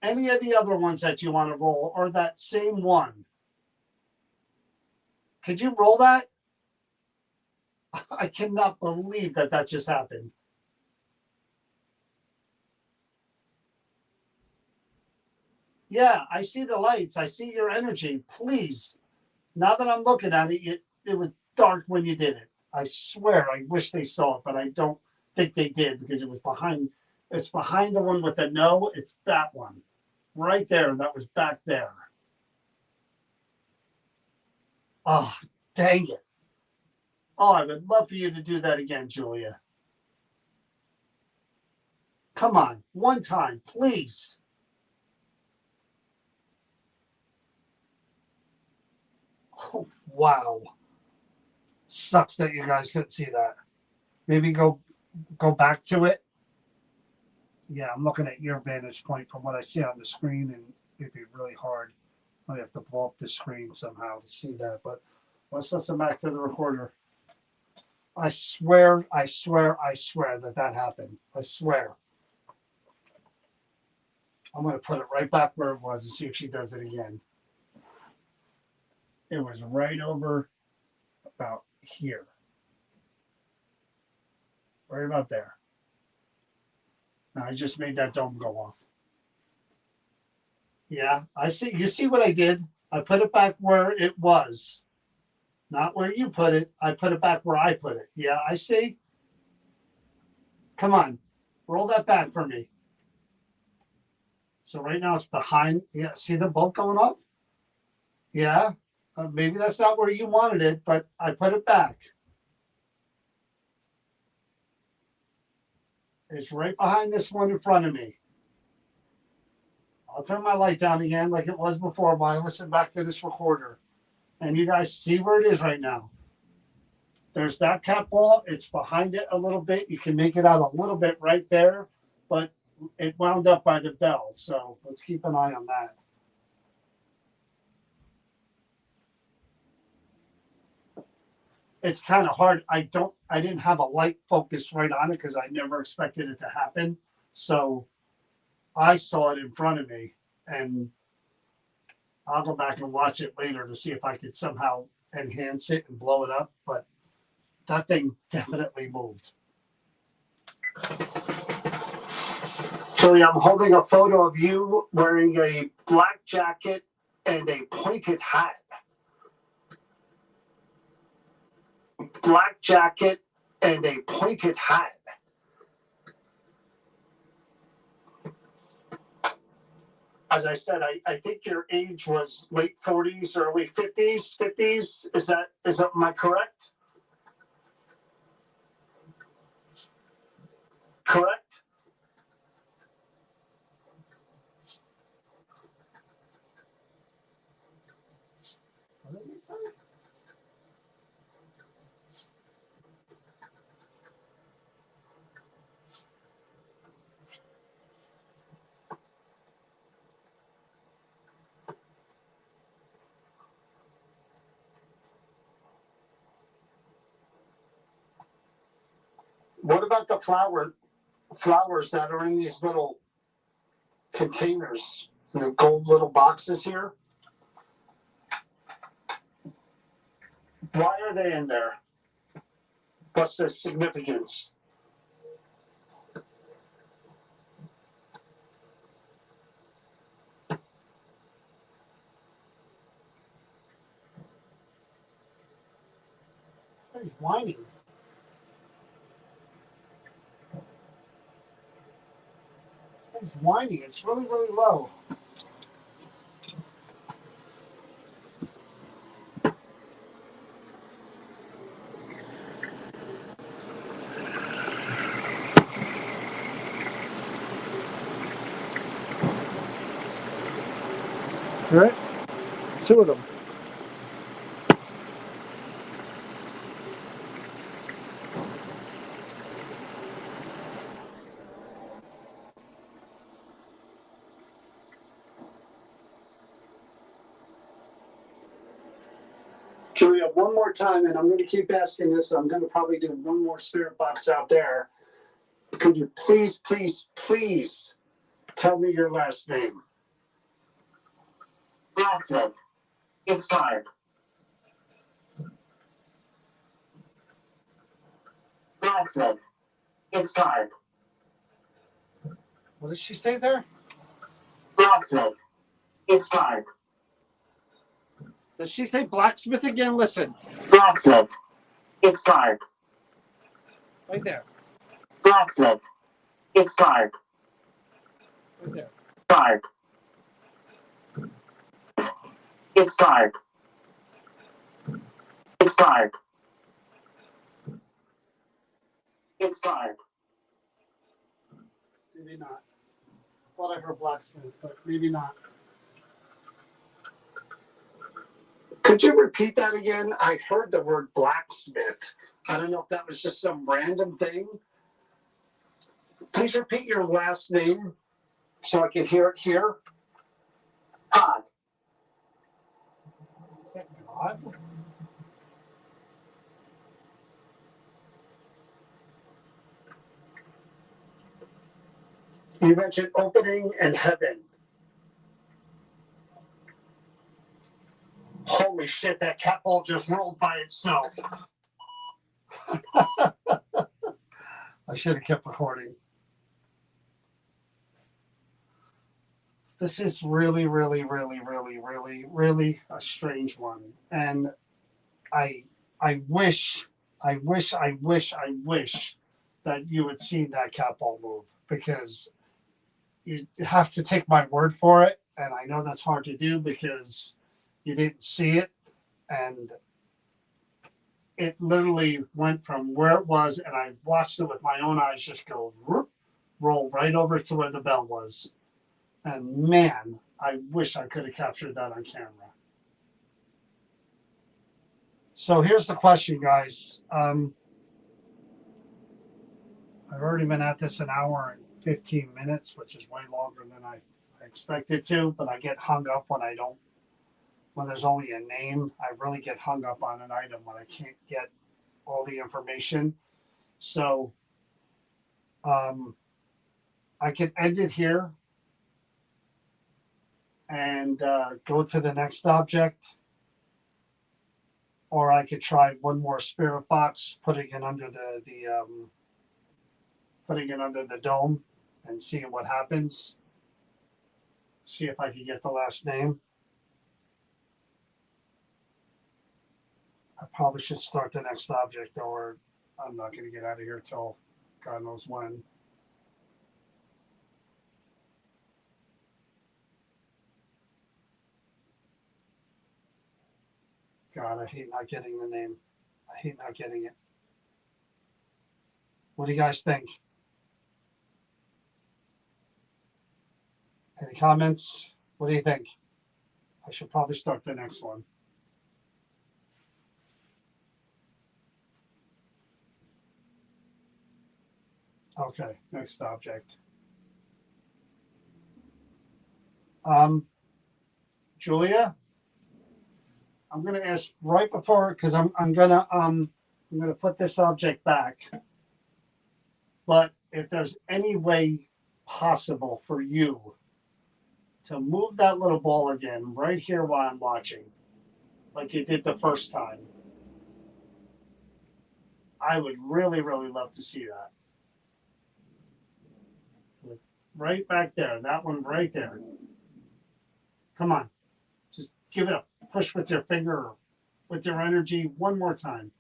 Any of the other ones that you want to roll or that same one. Could you roll that? I cannot believe that that just happened. Yeah, I see the lights. I see your energy. Please. Now that I'm looking at it, it was dark when you did it. I swear, I wish they saw it, but I don't think they did because it was behind. It's behind the one with the no. It's that one right there. That was back there. Oh, dang it. Oh, I would love for you to do that again, Julia. Come on, one time, please. Oh, wow. Sucks that you guys couldn't see that. Maybe go back to it. Yeah, I'm looking at your vantage point from what I see on the screen, and it'd be really hard. I have to blow up the screen somehow to see that. But let's listen back to the recorder. I swear, I swear, I swear that that happened. I swear. I'm going to put it right back where it was and see if she does it again. It was right over about here. Right about there. Now I just made that dome go off. Yeah, I see. You see what I did? I put it back where it was. Not where you put it. I put it back where I put it. Yeah, I see. Come on. Roll that back for me. So right now it's behind. Yeah, see the boat going up? Yeah. Maybe that's not where you wanted it, but I put it back. It's right behind this one in front of me. I'll turn my light down again like it was before while I listen back to this recorder. And you guys see where it is right now. There's that cat ball. It's behind it a little bit. You can make it out a little bit right there, but it wound up by the bell. So let's keep an eye on that. It's kind of hard. I didn't have a light focus right on it because I never expected it to happen. So I saw it in front of me, and I'll go back and watch it later to see if I could somehow enhance it and blow it up. But that thing definitely moved. Julie, I'm holding a photo of you wearing a black jacket and a pointed hat. Black jacket and a pointed hat. As I said, I think your age was late 40s, early 50s, 50s. Am I correct? Correct? What did he say? What about the flowers that are in these little containers, in the gold little boxes here? Why are they in there? What's their significance? He's whining. He's whining. It's really, really low. All right, two of them. Julia, one more time, and I'm going to keep asking this. I'm going to probably do one more spirit box out there. Could you please, please, please tell me your last name? Blacksmith. It's dark. Blacksmith. It's dark. What did she say there? Blacksmith. It's dark. Does she say blacksmith again? Listen, Blacksmith. It's dark. right there, Blacksmith. It's dark. right there. Dark. It's dark. It's dark. It's dark. Maybe not. Thought I heard blacksmith, but maybe not. Could you repeat that again? I heard the word blacksmith. I don't know if that was just some random thing. Please repeat your last name so I can hear it here. Hot. Is that God? You mentioned opening and heaven. Holy shit, that cat ball just rolled by itself. I should have kept recording. This is really, really, really, really, really, really a strange one. And I wish that you had seen that cat ball move, because you have to take my word for it. And I know that's hard to do because you didn't see it. And it literally went from where it was, and I watched it with my own eyes just go whoop, roll right over to where the bell was. And man, I wish I could have captured that on camera. So here's the question, guys. I've already been at this an hour and 15 minutes, which is way longer than I expected to, but I get hung up when there's only a name. I really get hung up on an item when I can't get all the information. So I can end it here and go to the next object. Or I could try one more spirit box, putting it under the dome and see what happens. See if I can get the last name. I probably should start the next object, or I'm not going to get out of here till God knows when. God, I hate not getting the name. I hate not getting it. What do you guys think? Any comments? What do you think? I should probably start the next one. Okay, next object. Julia, I'm gonna ask right before, because I'm gonna put this object back. But if there's any way possible for you to move that little ball again right here while I'm watching, like you did the first time, I would really, really love to see that. Right back there, that one right there. Come on, just give it a push with your finger or with your energy one more time.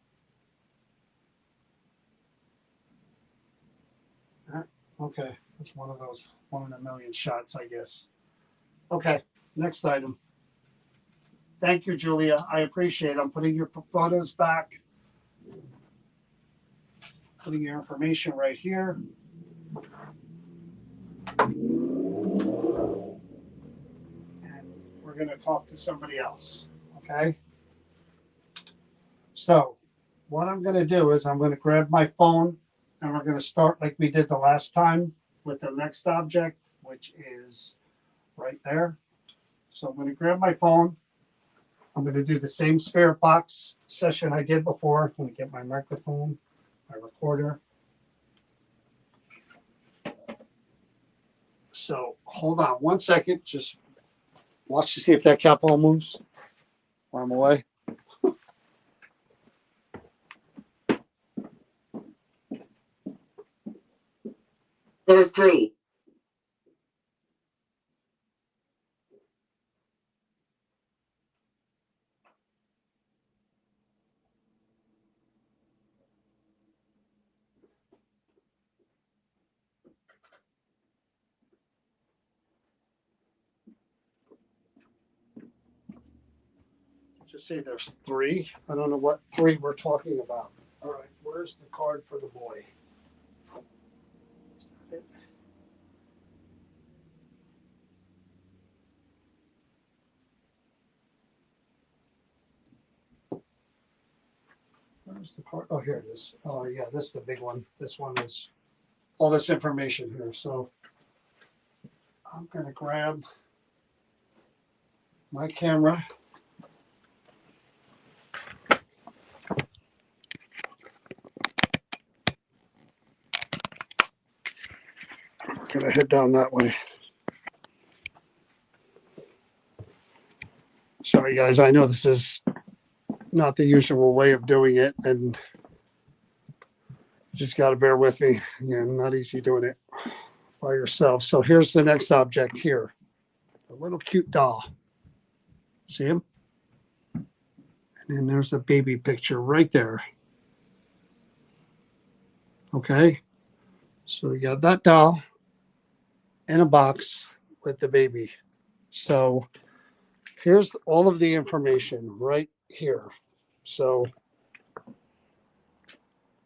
Okay, that's one of those 1 in a million shots, I guess. Okay, next item. Thank you, Julia. I appreciate it. I'm putting your photos back. Putting your information right here. And we're going to talk to somebody else. Okay? So, what I'm going to do is I'm going to grab my phone and we're going to start like we did the last time with the next object, which is right there. So, I'm going to grab my phone. I'm going to do the same spirit box session I did before. I'm going to get my microphone, my recorder. So hold on 1 second. Just watch to see if that cap all moves while I'm away. There's 3. Just say there's 3. I don't know what 3 we're talking about. All right, where's the card for the boy? Is that it? Where's the card? Oh, here it is. Oh, yeah, this is the big one. This one is all this information here. So I'm going to grab my camera. I'm going to head down that way. Sorry, guys. I know this is not the usual way of doing it, and just got to bear with me. Again, not easy doing it by yourself. So here's the next object here. A little cute doll. See him? And then there's a baby picture right there. Okay. So we got that doll. in a box with the baby. So here's all of the information right here. So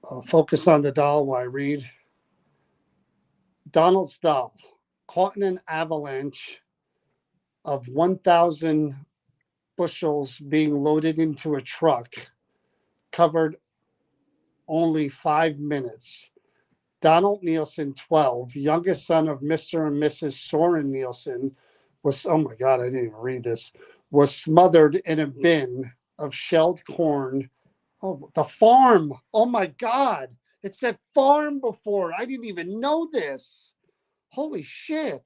I'll focus on the doll while I read. Donald's doll, caught in an avalanche of 1,000 bushels being loaded into a truck, covered only 5 minutes. Donald Nielsen, 12, youngest son of Mr. and Mrs. Soren Nielsen, was, oh my God, I didn't even read this, was smothered in a bin of shelled corn. Oh, the farm. Oh my God. It said farm before. I didn't even know this. Holy shit.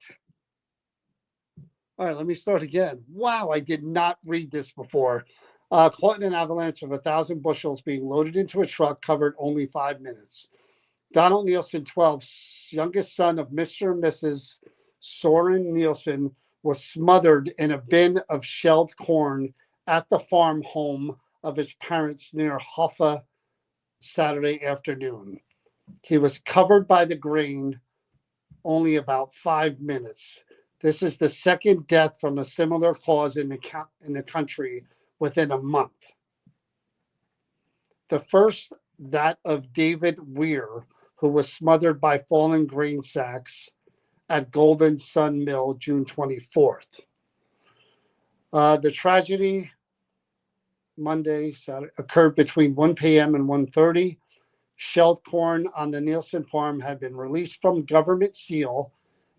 All right, let me start again. Wow, I did not read this before. Caught in an avalanche of 1,000 bushels being loaded into a truck, covered only 5 minutes. Donald Nielsen, 12, youngest son of Mr. and Mrs. Soren Nielsen, was smothered in a bin of shelled corn at the farm home of his parents near Hoffa Saturday afternoon. He was covered by the grain only about 5 minutes. This is the second death from a similar cause in the country within a month. The first, that of David Weir, who was smothered by fallen grain sacks at Golden Sun Mill, June 24th. The tragedy Saturday, occurred between 1 p.m. and 1:30. Shelled corn on the Nielsen farm had been released from government seal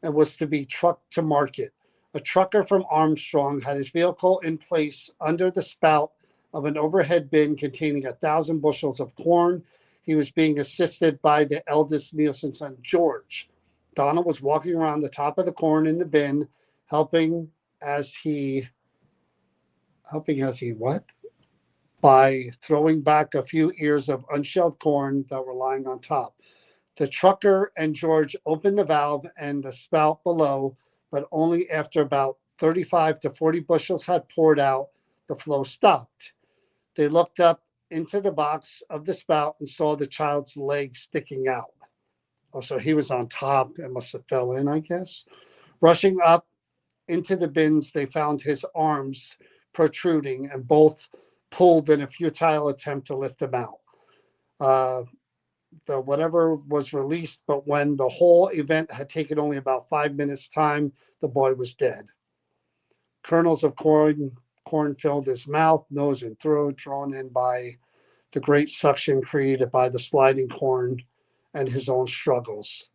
and was to be trucked to market. A trucker from Armstrong had his vehicle in place under the spout of an overhead bin containing 1,000 bushels of corn. He was being assisted by the eldest Nielsen son, George. Donald was walking around the top of the corn in the bin, helping as he what? By throwing back a few ears of unshelled corn that were lying on top. The trucker and George opened the valve and the spout below, but only after about 35 to 40 bushels had poured out, the flow stopped. They looked up into the box of the spout and saw the child's leg sticking out. Oh, so he was on top and must have fell in, I guess. Rushing up into the bins, they found his arms protruding and both pulled in a futile attempt to lift him out. The whatever was released, but when the whole event had taken only about 5 minutes time, the boy was dead. Kernels of corn filled his mouth, nose, and throat, drawn in by the great suction created by the sliding corn and his own struggles.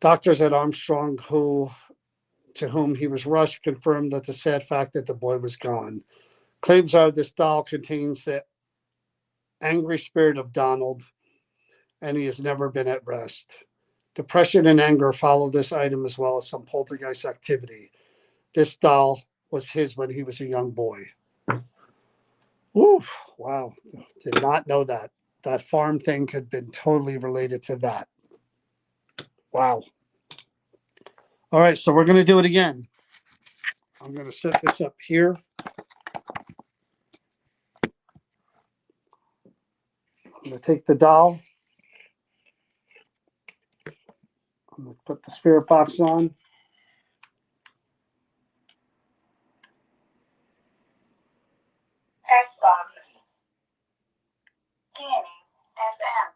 Doctors at Armstrong, to whom he was rushed, confirmed that the sad fact that the boy was gone. Claims are this doll contains the angry spirit of Donald, and he has never been at rest. Depression and anger follow this item as well as some poltergeist activity. This doll was his when he was a young boy. Oof, wow. Did not know that. That farm thing had been totally related to that. Wow. All right, so we're going to do it again. I'm going to set this up here. I'm going to take the doll. I'm going to put the spirit box on. Text box. Scanning. FM.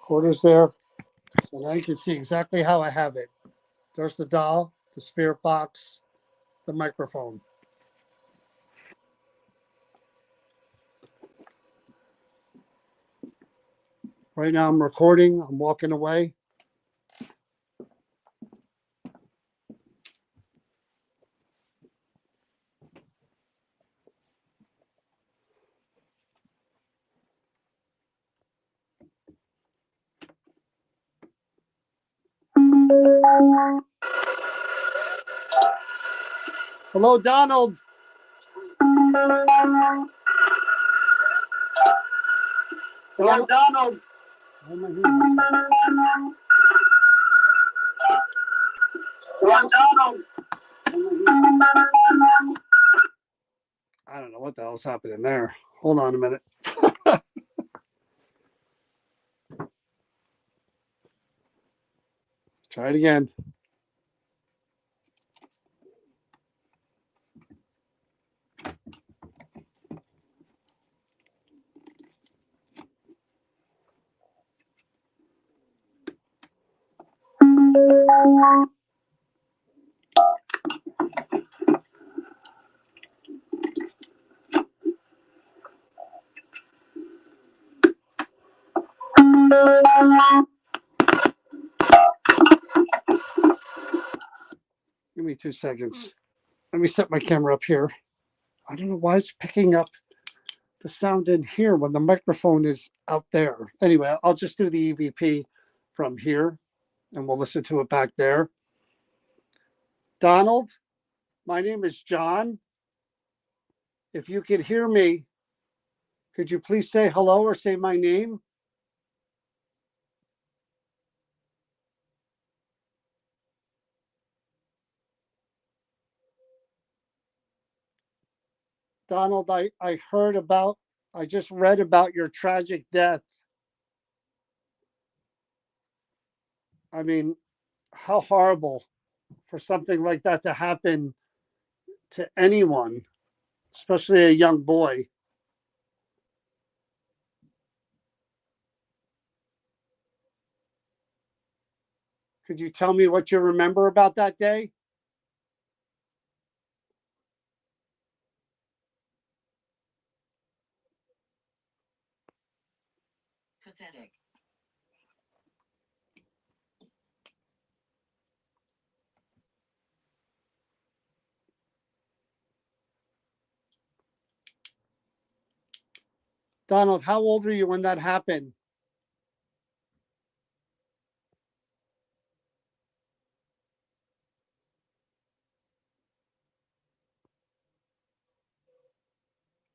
Quarters there. So now you can see exactly how I have it. There's the doll, the spirit box, the microphone. Right now I'm recording. I'm walking away. Hello, Donald. Yeah, Donald. Why am I hearing myself? Yeah, Donald. I don't know what the hell's happening there. Hold on a minute. Try it again. Give me 2 seconds. Let me set my camera up here. I don't know why it's picking up the sound in here when the microphone is out there. Anyway, I'll just do the EVP from here and we'll listen to it back there. Donald, my name is John. If you could hear me, could you please say hello or say my name? Donald, I just read about your tragic death. I mean, how horrible for something like that to happen to anyone, especially a young boy. Could you tell me what you remember about that day? Pathetic. Donald, how old were you when that happened?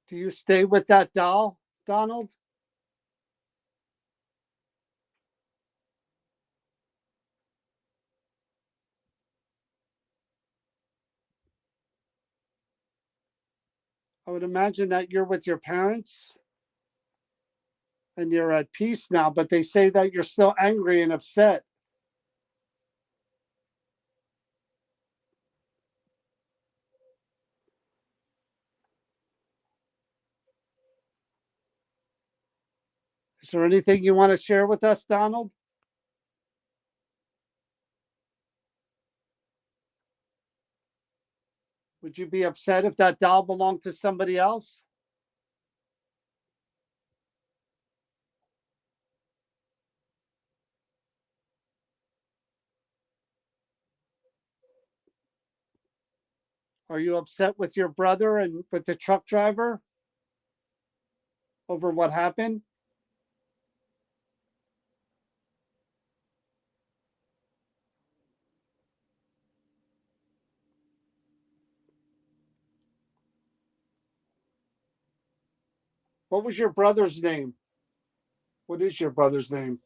Do you stay with that doll, Donald? I would imagine that you're with your parents and you're at peace now, but they say that you're still angry and upset. Is there anything you want to share with us, Donald? Would you be upset if that doll belonged to somebody else? Are you upset with your brother and with the truck driver over what happened? What was your brother's name? What is your brother's name?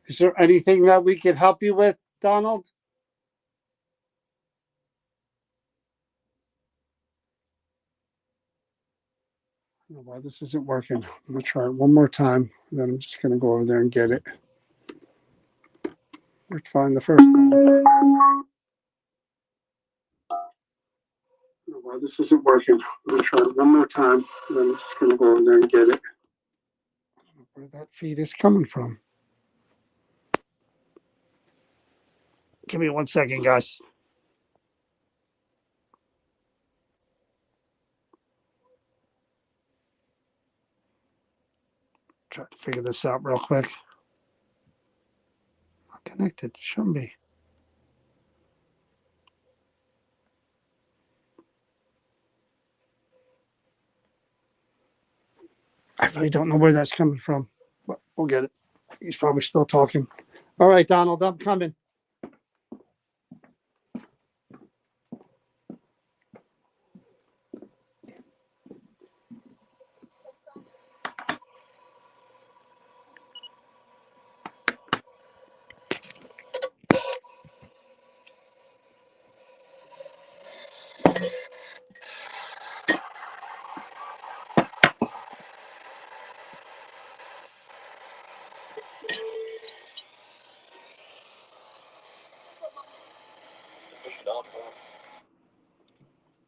Is there anything that we could help you with, Donald? I don't know why this isn't working. I'm going to try it one more time. And then I'm just going to go over there and get it. Let's find the first time. I don't know why this isn't working. I'm going to try it one more time. And then I'm just going to go over there and get it. I don't know where that feed is coming from. Give me 1 second, guys. Try to figure this out real quick. Not connected. Shouldn't be. I really don't know where that's coming from, but we'll get it. He's probably still talking. All right, Donald, I'm coming.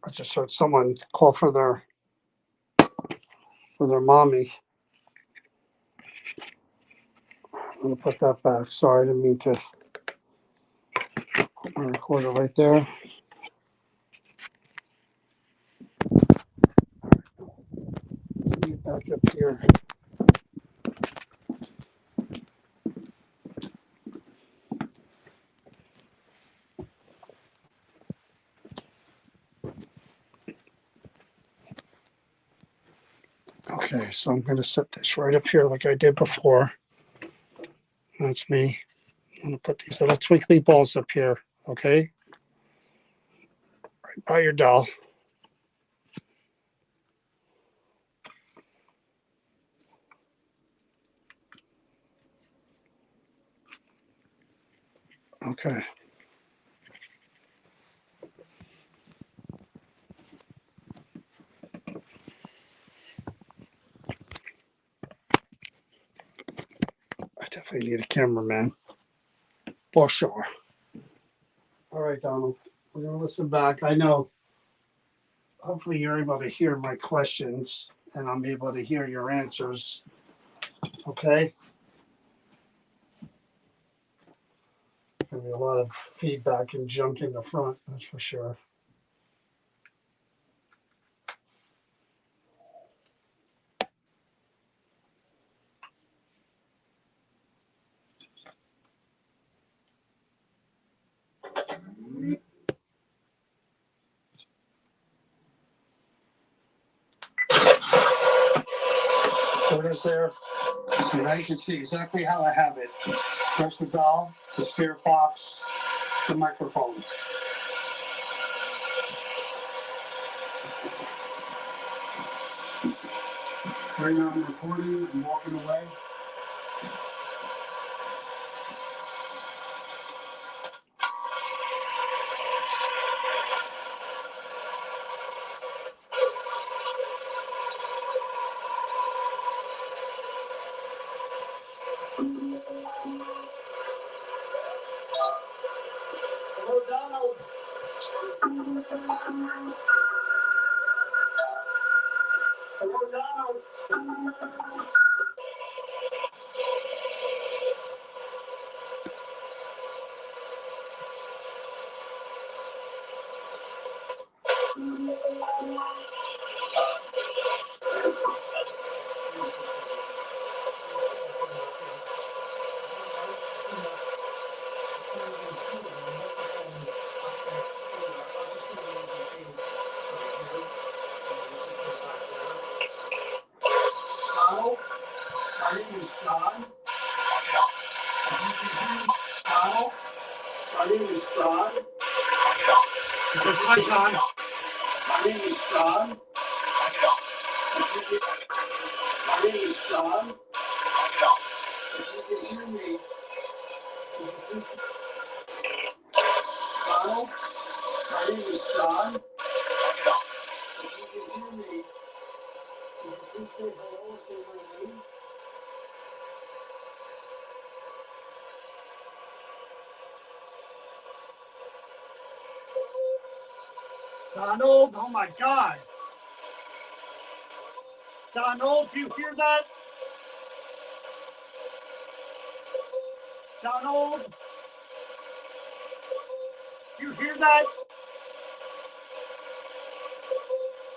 I just heard someone call for their mommy. I'm gonna put that back. Sorry, I didn't mean to put my recorder right there. Let me back up here. Okay, so I'm gonna set this right up here like I did before. That's me. I'm gonna put these little twinkly balls up here, okay? Right by your doll. Okay. I definitely need a cameraman. For sure. All right, Donald. We're gonna listen back. I know. Hopefully you're able to hear my questions and I'm able to hear your answers. Okay? Gonna be a lot of feedback and junk in the front, that's for sure. Photos there. So now you can see exactly how I have it. There's the doll, the spirit box, the microphone. Right now I'm recording, I'm walking away. Hello, Donald. Hello, Donald. Donald, my name is John. Donald, my name is John. He says, hi, John. My name is John. My name is John. If you can hear me, could you please say, Donald, my name is John. If you can hear me, could you please say hello or say my name? Donald, oh my God. Donald, do you hear that? Donald, do you hear that?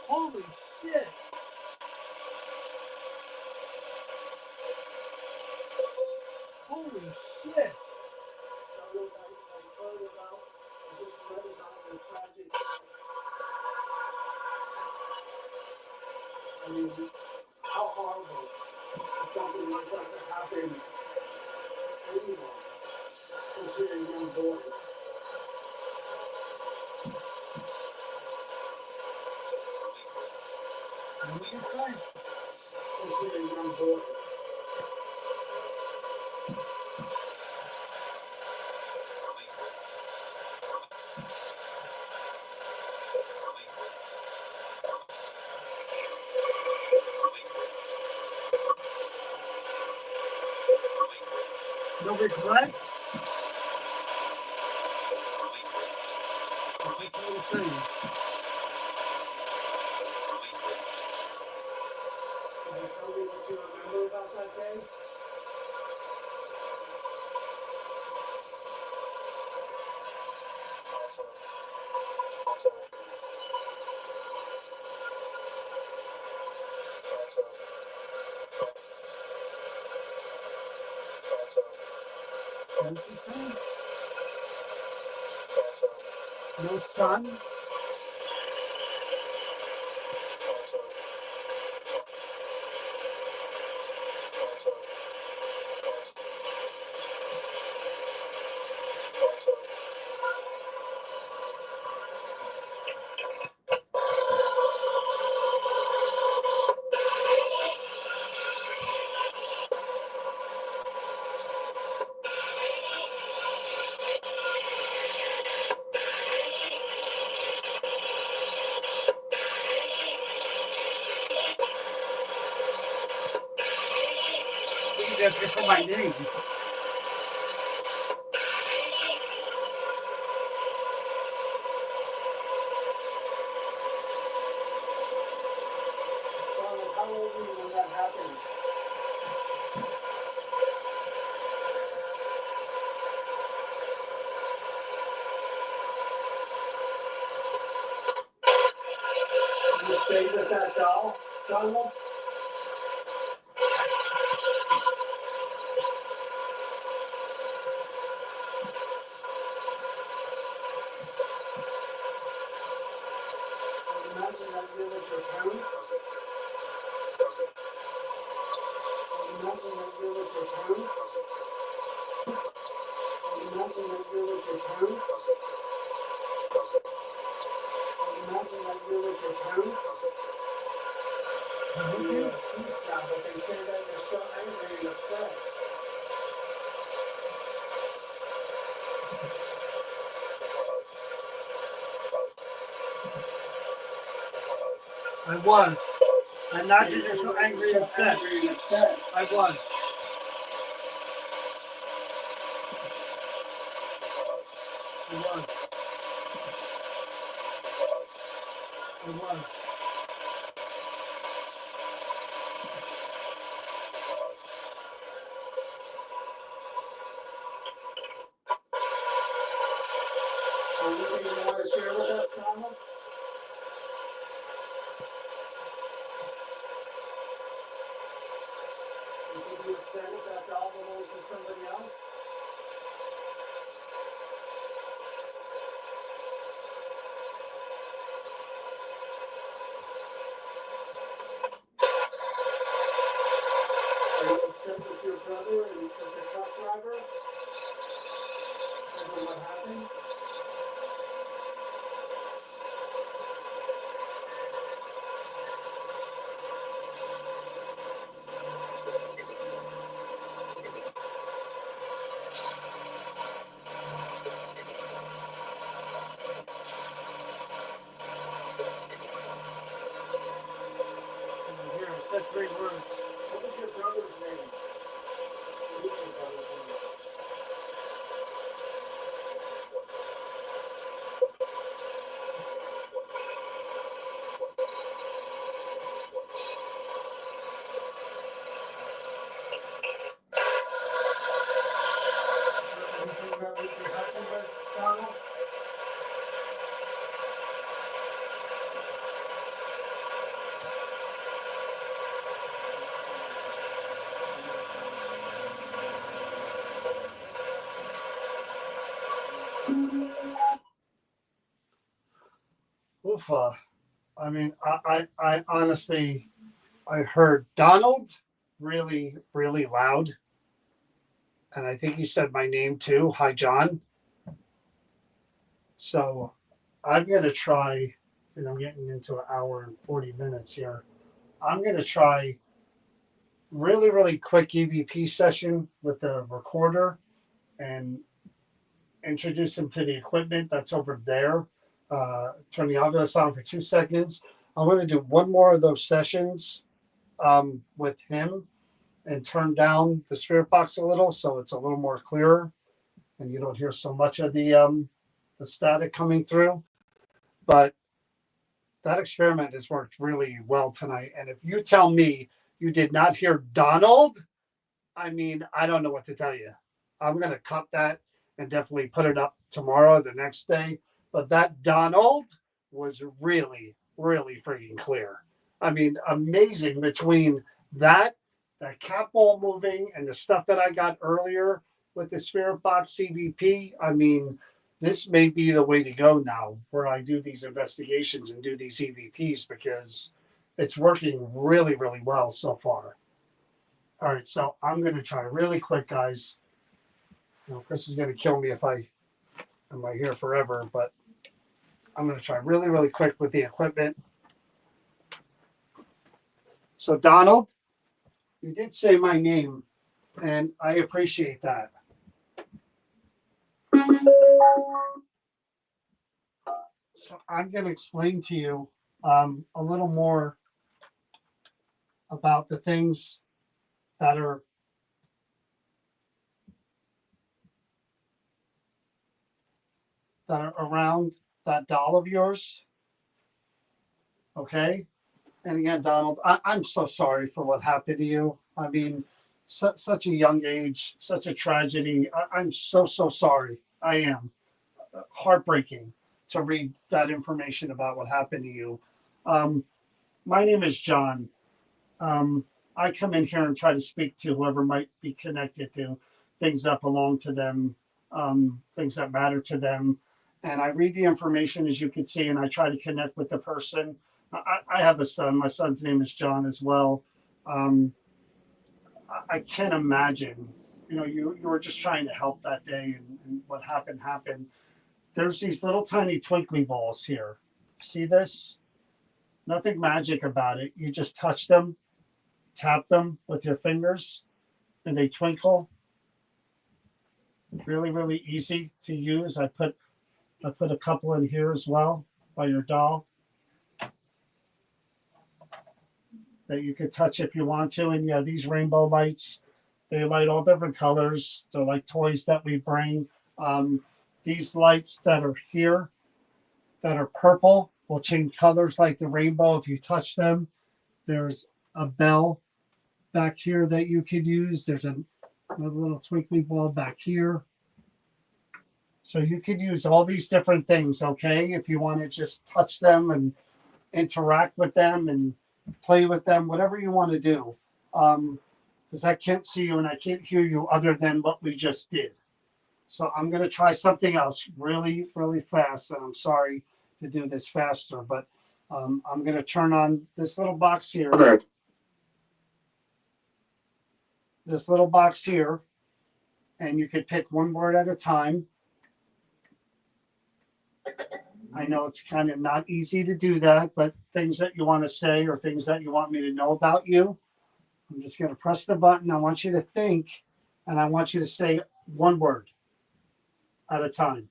Holy shit. Holy shit. Donald, I heard about, I just read about the tragic, I mean, how horrible. something like that to happen to anyone, especially a young boy. What was he saying? Especially a young boy. No regret? That's what he was saying. Can you tell me what you remember about that day? What was he saying? No sun? He's asking for my name. Donald, how old were you when that happened? You stayed with that doll, Donald? I imagine that you're with your parents. I imagine that you're with your parents. I imagine that you're with your parents. I imagine that you're with your parents. And you're at peace now, but they say that you're still angry and upset. I was. I imagine They you're say so that angry you're and still upset. angry and upset. I was. I was. I was. So anything you want to share with us, Donald? Would you be upset if that doll belonged to somebody else? Are you upset with your brother and with the truck driver over what happened? Here, I said 3 words. What was your brother's name? What is your brother's name? Anything that we can help you with, Donald? Oof. I mean, I honestly, I heard Donald, really, really loud. And I think he said my name too. Hi, John. So I'm going to try, and I'm getting into an hour and 40 minutes here. I'm going to try really, really quick EVP session with the recorder and introduce him to the equipment that's over there. Turn the audio on for 2 seconds. I'm going to do one more of those sessions with him and turn down the spirit box a little so it's a little more clearer and you don't hear so much of the static coming through. But that experiment has worked really well tonight. And if you tell me you did not hear Donald, I mean, I don't know what to tell you. I'm going to cut that and definitely put it up tomorrow, the next day. But that Donald was really, really freaking clear. I mean, amazing between that cat ball moving and the stuff that I got earlier with the Spirit Box CVP. I mean, this may be the way to go now where I do these investigations and do these EVPs because it's working really, really well so far. All right, so I'm going to try really quick, guys. You know, Chris is going to kill me if I am here forever, but I'm going to try really, really quick with the equipment. So, Donald, you did say my name, and I appreciate that. So I'm going to explain to you a little more about the things that are around that doll of yours. Okay? And again, Donald, I'm so sorry for what happened to you. I mean, such a young age, such a tragedy. I'm so, so sorry. I am. Heartbreaking to read that information about what happened to you. My name is John. I come in here and try to speak to whoever might be connected to things that belong to them, things that matter to them. And I read the information, as you can see, and I try to connect with the person. I have a son. My son's name is John as well. I can't imagine, you know, you were just trying to help that day and what happened. There's these little tiny twinkly balls here. See this? Nothing magic about it. You just touch them, tap them with your fingers, and they twinkle. Really, really easy to use. I put a couple in here as well by your doll that you could touch if you want to. And yeah, these rainbow lights, they light all different colors. They're like toys that we bring. These lights that are here, that are purple, will change colors like the rainbow if you touch them. There's a bell back here that you could use. There's another little twinkly ball back here. So you could use all these different things, okay? If you want to just touch them and interact with them and play with them, whatever you want to do. Because I can't see you and I can't hear you other than what we just did. So I'm going to try something else really, really fast. And I'm sorry to do this faster, but I'm going to turn on this little box here. Okay. This little box here. And you could pick one word at a time. I know it's kind of not easy to do that, but things that you want to say or things that you want me to know about you, I'm just going to press the button. I want you to think, and I want you to say one word at a time.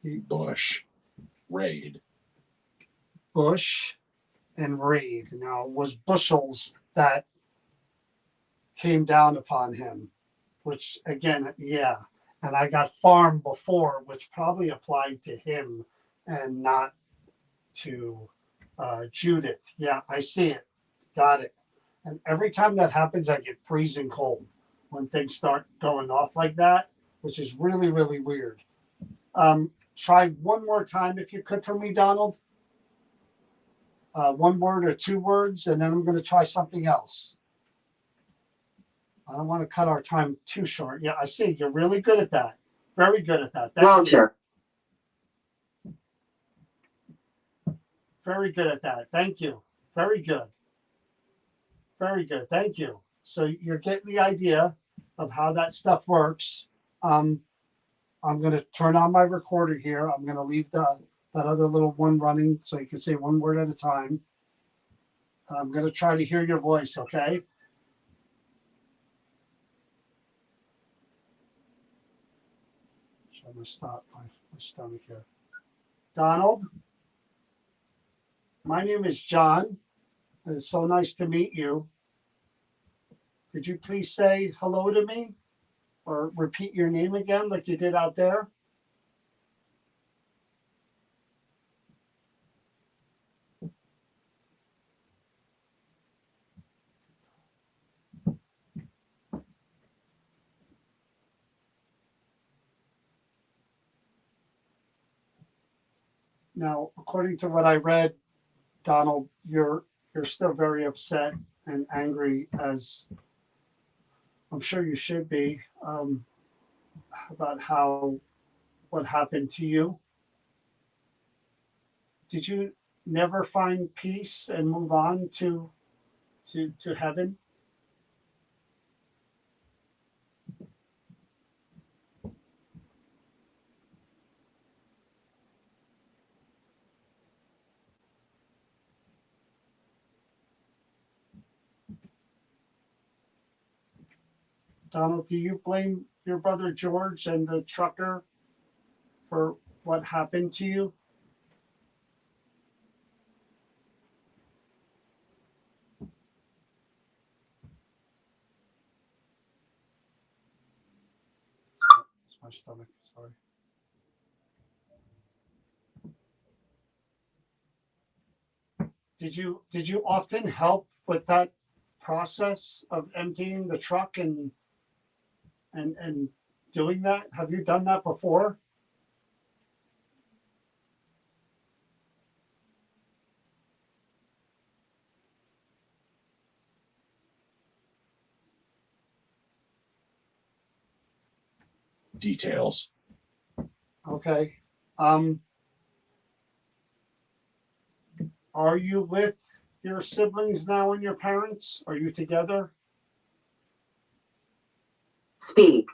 Bush. Raid. Bush and raid. Now, it was bushels that came down upon him, which again, yeah. And I got farm before, which probably applied to him and not to Judith. Yeah, I see it. Got it. And every time that happens, I get freezing cold when things start going off like that, which is really, really weird. Try one more time if you could for me, Donald. One word or two words, and then I'm going to try something else. I don't want to cut our time too short. Yeah, I see. You're really good at that. Very good at that. Vulture. very good at that. Thank you. Very good. Very good. Thank you. So you're getting the idea of how that stuff works. Um, I'm going to turn on my recorder here. I'm going to leave that other little one running so you can say one word at a time. I'm going to try to hear your voice, okay? So I'm going to stop my stomach here. Donald, my name is John. And it's so nice to meet you. Could you please say hello to me or repeat your name again like you did out there? Now, according to what I read, Donald, you're still very upset and angry, as I'm sure you should be, about how what happened to you. Did you never find peace and move on to heaven? Donald, do you blame your brother George and the trucker for what happened to you? It's my stomach, sorry. Did you often help with that process of emptying the truck and doing that? Have you done that before? Details. Okay. Are you with your siblings now and your parents? Are you together? Speak.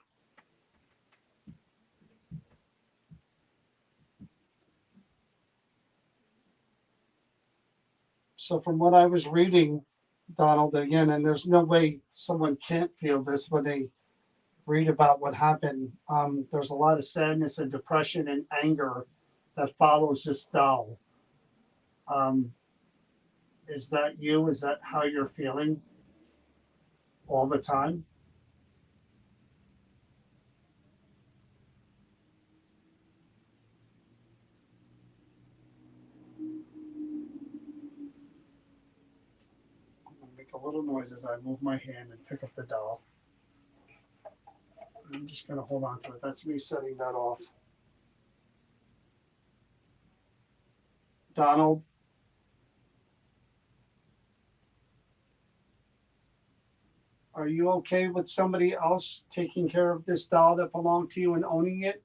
So from what I was reading, Donald, again, and there's no way someone can't feel this when they read about what happened. There's a lot of sadness and depression and anger that follows this doll. Um, is that you? Is that how you're feeling all the time? I'm gonna make a little noise as I move my hand and pick up the doll. I'm just gonna hold on to it. That's me setting that off. Donald, are you okay with somebody else taking care of this doll that belonged to you and owning it?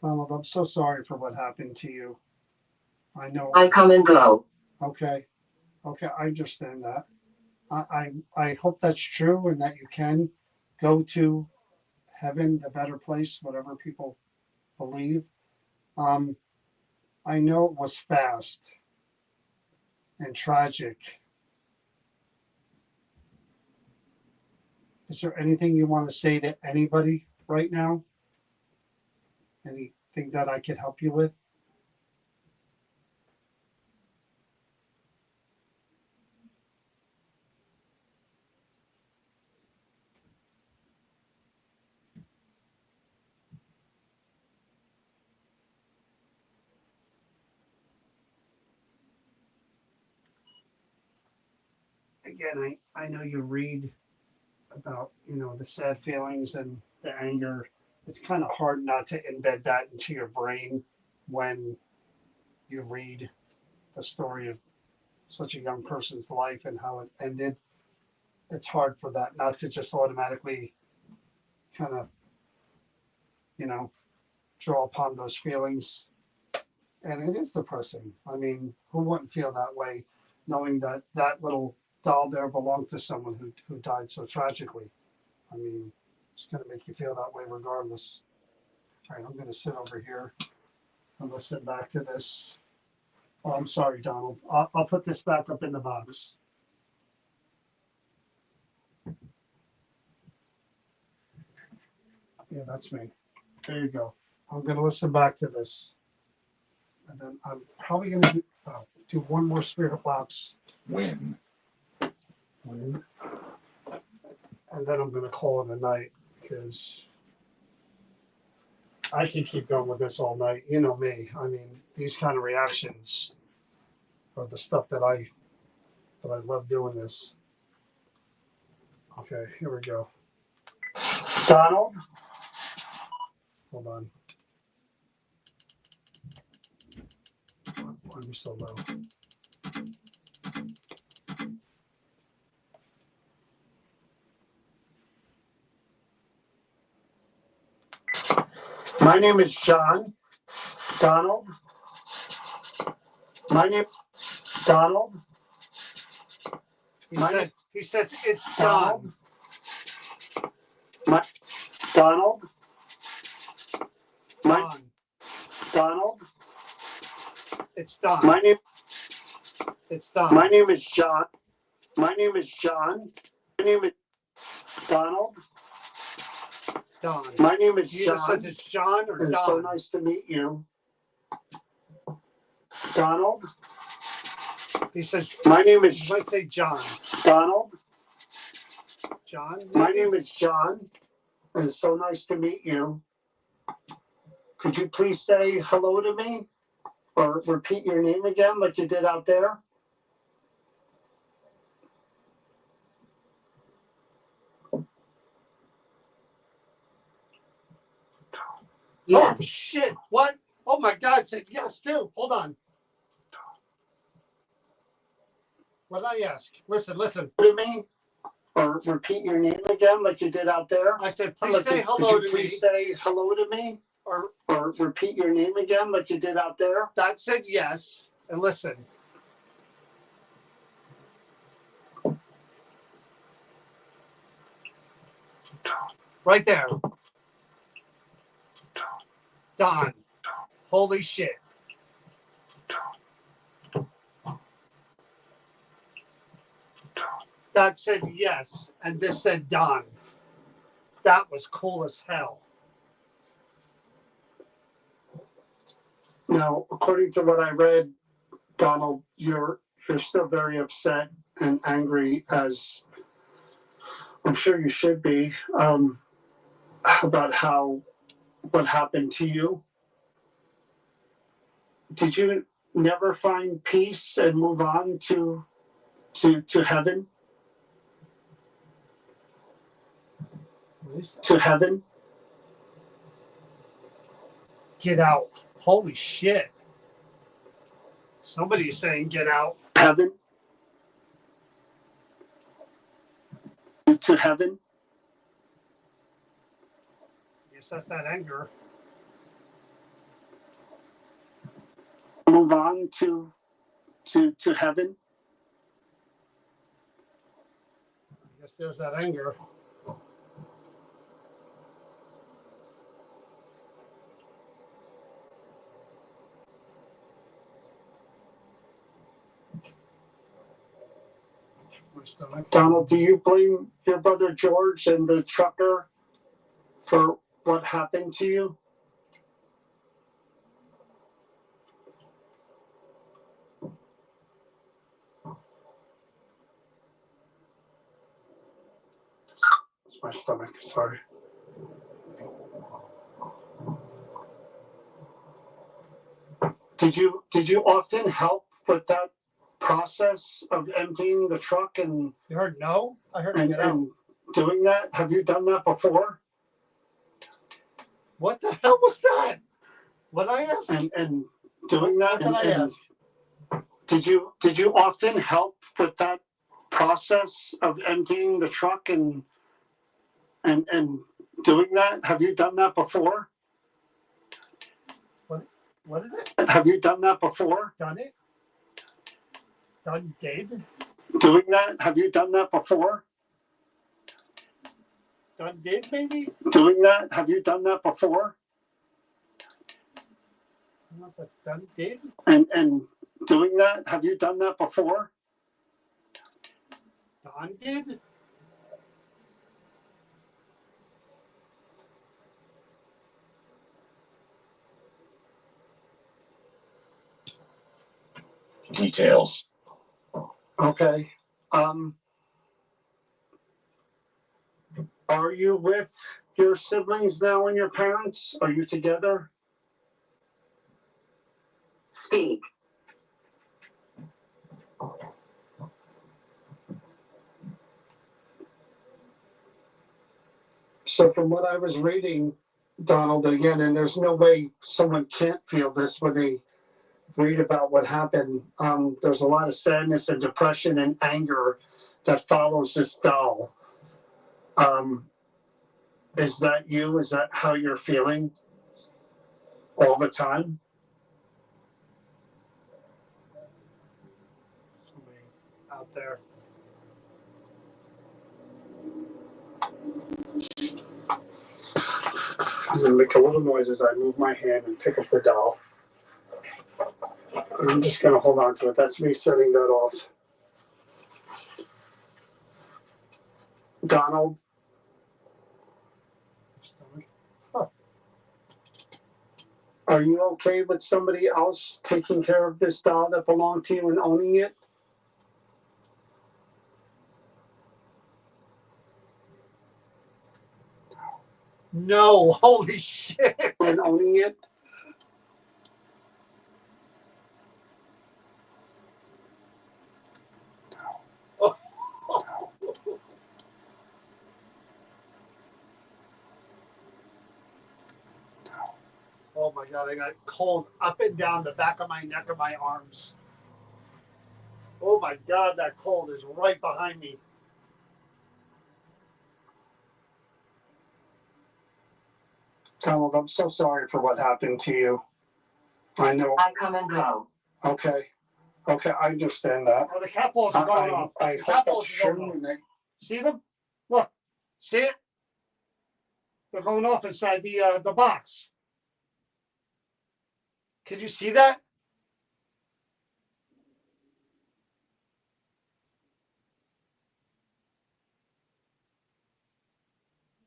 Donald, I'm so sorry for what happened to you. I know. I come and go. Okay. Okay. I understand that. I hope that's true and that you can go to heaven, a better place, whatever people believe. Um, I know it was fast and tragic. Is there anything you want to say to anybody right now? Anything that I could help you with? Again, I know you read about, the sad feelings and the anger it's kind of hard not to embed that into your brain when you read the story of such a young person's life and how it ended. It's hard for that not to just automatically kind of, you know, draw upon those feelings. And it is depressing. I mean, who wouldn't feel that way knowing that that little doll there belonged to someone who died so tragically? I mean, it's going to make you feel that way regardless. All right, I'm going to sit over here and listen back to this. Oh, I'm sorry, Donald. I'll put this back up in the box. Yeah, that's me. There you go. I'm going to listen back to this. And then I'm probably going to do one more spirit box. When? And then I'm going to call it a night because I can keep going with this all night. You know me. I mean, these kind of reactions are the stuff that I love doing this. Okay, here we go. Donald? Hold on. Why are we so low? My name is John. Donald? My name Donald? He says it's Donald. My Donald? My Donald? It's Don. My name It's Don. My name is John. My name is John. My name is Donald. Don. My name is John. Says it's John or Don? It's so nice to meet you. Donald? He says, my name is, you might say John. Donald? John? Maybe? My name is John. And it's so nice to meet you. Could you please say hello to me? Or repeat your name again like you did out there? Yes. Oh, shit. What? Oh, my God. Said yes, too. Hold on. What did I ask? Listen. To me? Or repeat your name again like you did out there? I said, please say hello to me. Please say hello to me? Or repeat your name again like you did out there? That said yes. And listen. Right there. Don. Holy shit. That said yes, and this said Don. That was cool as hell. Now, according to what I read, Donald, you're still very upset and angry, as I'm sure you should be, about what happened to you. Did you never find peace and move on to heaven? To heaven? Get out. Holy shit. Somebody's saying get out. Heaven? To heaven? Yes, that's that anger. Move on to heaven? I guess there's that anger. Donald, do you blame your brother George and the trucker for what happened to you? It's my stomach, sorry. Did you often help with that process of emptying the truck and you heard no? I heard and doing that? Have you done that before? What the hell was that? What I asked? And doing that, What did I and ask? did you often help with that process of emptying the truck and doing that? Have you done that before? What is it? Have you done that before? Done it? Done did? Doing that? Have you done that before? Done did maybe? Doing that? Have you done that before? I don't know if that's done did. And doing that? Have you done that before? Done did? Details. Okay. Are you with your siblings now and your parents? Are you together? Speak. So from what I was reading, Donald, again, and there's no way someone can't feel this when they read about what happened. There's a lot of sadness and depression and anger that follows this doll. Is that you? Is that how you're feeling all the time? Somebody out there. I'm gonna make a little noise as I move my hand and pick up the doll. I'm just gonna hold on to it. That's me setting that off. Donald, Stomach. are you okay with somebody else taking care of this doll that belonged to you and owning it? No, holy shit. And owning it? Oh my god, I got cold up and down the back of my neck and my arms. Oh my god, that cold is right behind me. Donald, I'm so sorry for what happened to you. I know. I come and go. Okay. Okay, I understand that. Oh, the cat balls are going off. I The hope cat that's balls are going true. off. And See them? Look. See it? They're going off inside the box. Could you see that?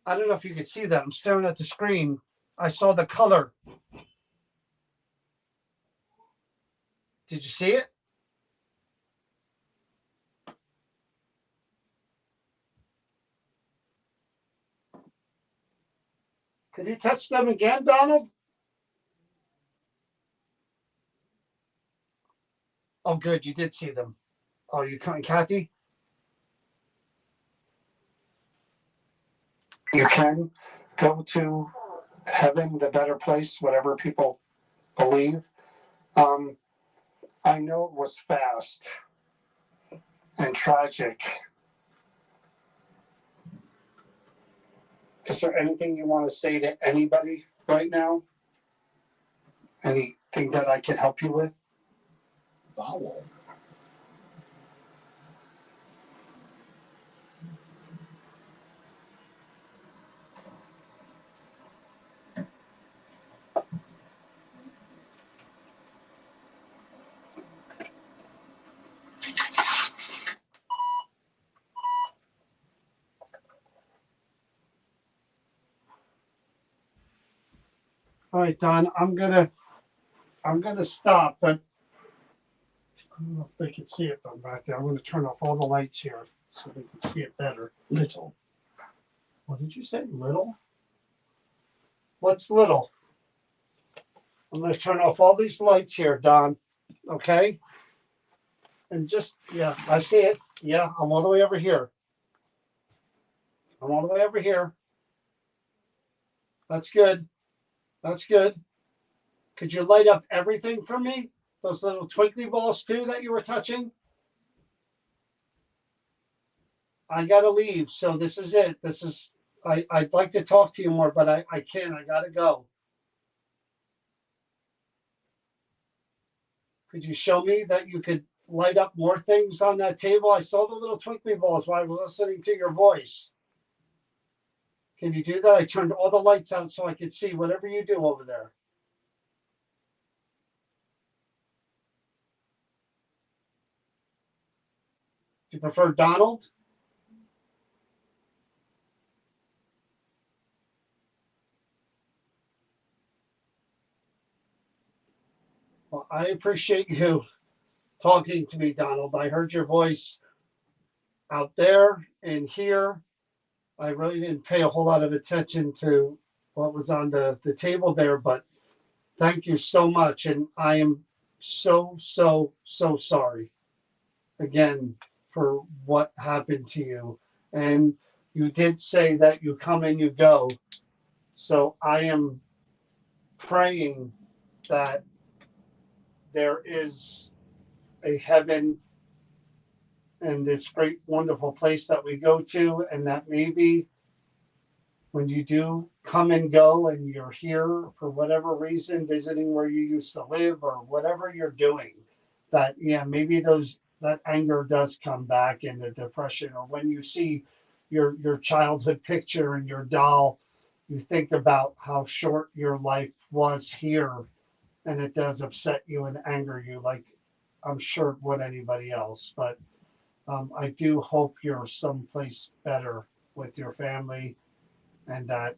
I don't know if you could see that. I'm staring at the screen. I saw the color. Did you see it? Could you touch them again, Donald? Oh, good. You did see them. Oh, you couldn't, Kathy? you can go to heaven, the better place, whatever people believe. I know it was fast and tragic. Is there anything you want to say to anybody right now? Anything that I could help you with? Vowel. All right, Don. I'm gonna stop, but I don't know if they can see it from back there. I'm gonna turn off all the lights here so they can see it better. Little. What did you say? Little? What's little? I'm gonna turn off all these lights here, Don. Okay? And just yeah, I see it. Yeah, I'm all the way over here. I'm all the way over here. That's good. That's good. Could you light up everything for me? Those little twinkly balls too that you were touching? I gotta leave, so this is it. I'd like to talk to you more, but I can't. I gotta go. Could you show me that you could light up more things on that table? I saw the little twinkly balls while I was listening to your voice. Can you do that? I turned all the lights out so I could see whatever you do over there. Do you prefer Donald? Well, I appreciate you talking to me, Donald. I heard your voice out there and here. I really didn't pay a whole lot of attention to what was on the table there, but thank you so much. And I am so, so, so sorry again for what happened to you. And you did say that you come and you go. So I am praying that there is a heaven and this great, wonderful place that we go to, and that maybe when you do come and go and you're here for whatever reason, visiting where you used to live or whatever you're doing, that, yeah, maybe that anger does come back and the depression, or when you see your childhood picture and your doll, you think about how short your life was here, and it does upset you and anger you, like I'm sure it would anybody else. But I do hope you're someplace better with your family, and that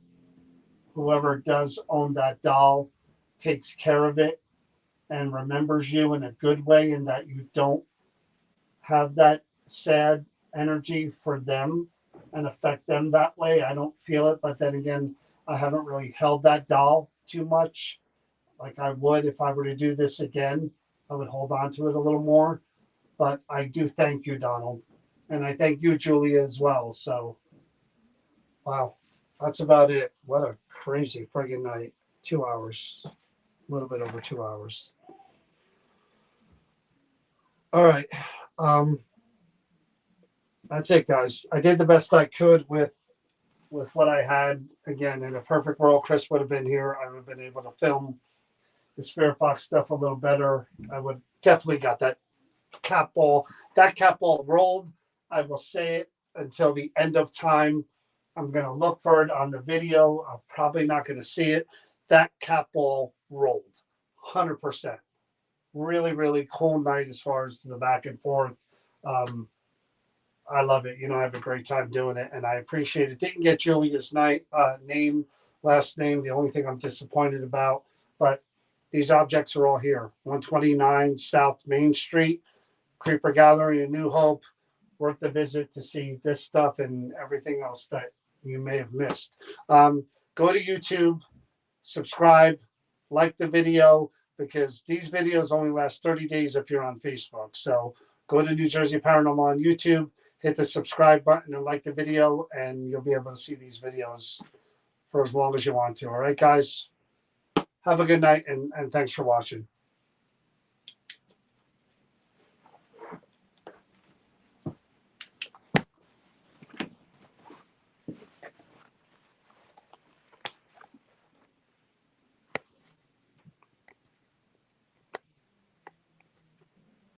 whoever does own that doll takes care of it and remembers you in a good way, and that you don't have that sad energy for them and affect them that way. I don't feel it, but then again, I haven't really held that doll too much like I would if I were to do this again. I would hold on to it a little more. But I do thank you, Donald. And I thank you, Julia, as well. So, wow, that's about it. What a crazy friggin' night. 2 hours, a little bit over 2 hours. All right. Um, that's it, guys. I did the best I could with what I had. Again, in a perfect world, Chris would have been here. I would have been able to film the Spirit Box stuff a little better. I would definitely got that cat ball. That cat ball rolled. I will say it until the end of time. I'm going to look for it on the video. I'm probably not going to see it. That cat ball rolled 100%. Really, really cool night as far as the back and forth. I love it. I have a great time doing it, and I appreciate it. Didn't get Julia's last name. The only thing I'm disappointed about, but these objects are all here. 129 South Main Street, Creeper Gallery in New Hope. Worth the visit to see this stuff and everything else that you may have missed. Go to YouTube, subscribe, like the video, because these videos only last 30 days if you're on Facebook. So go to New Jersey Paranormal on YouTube, hit the subscribe button and like the video, and you'll be able to see these videos for as long as you want to. All right, guys? Have a good night, and thanks for watching.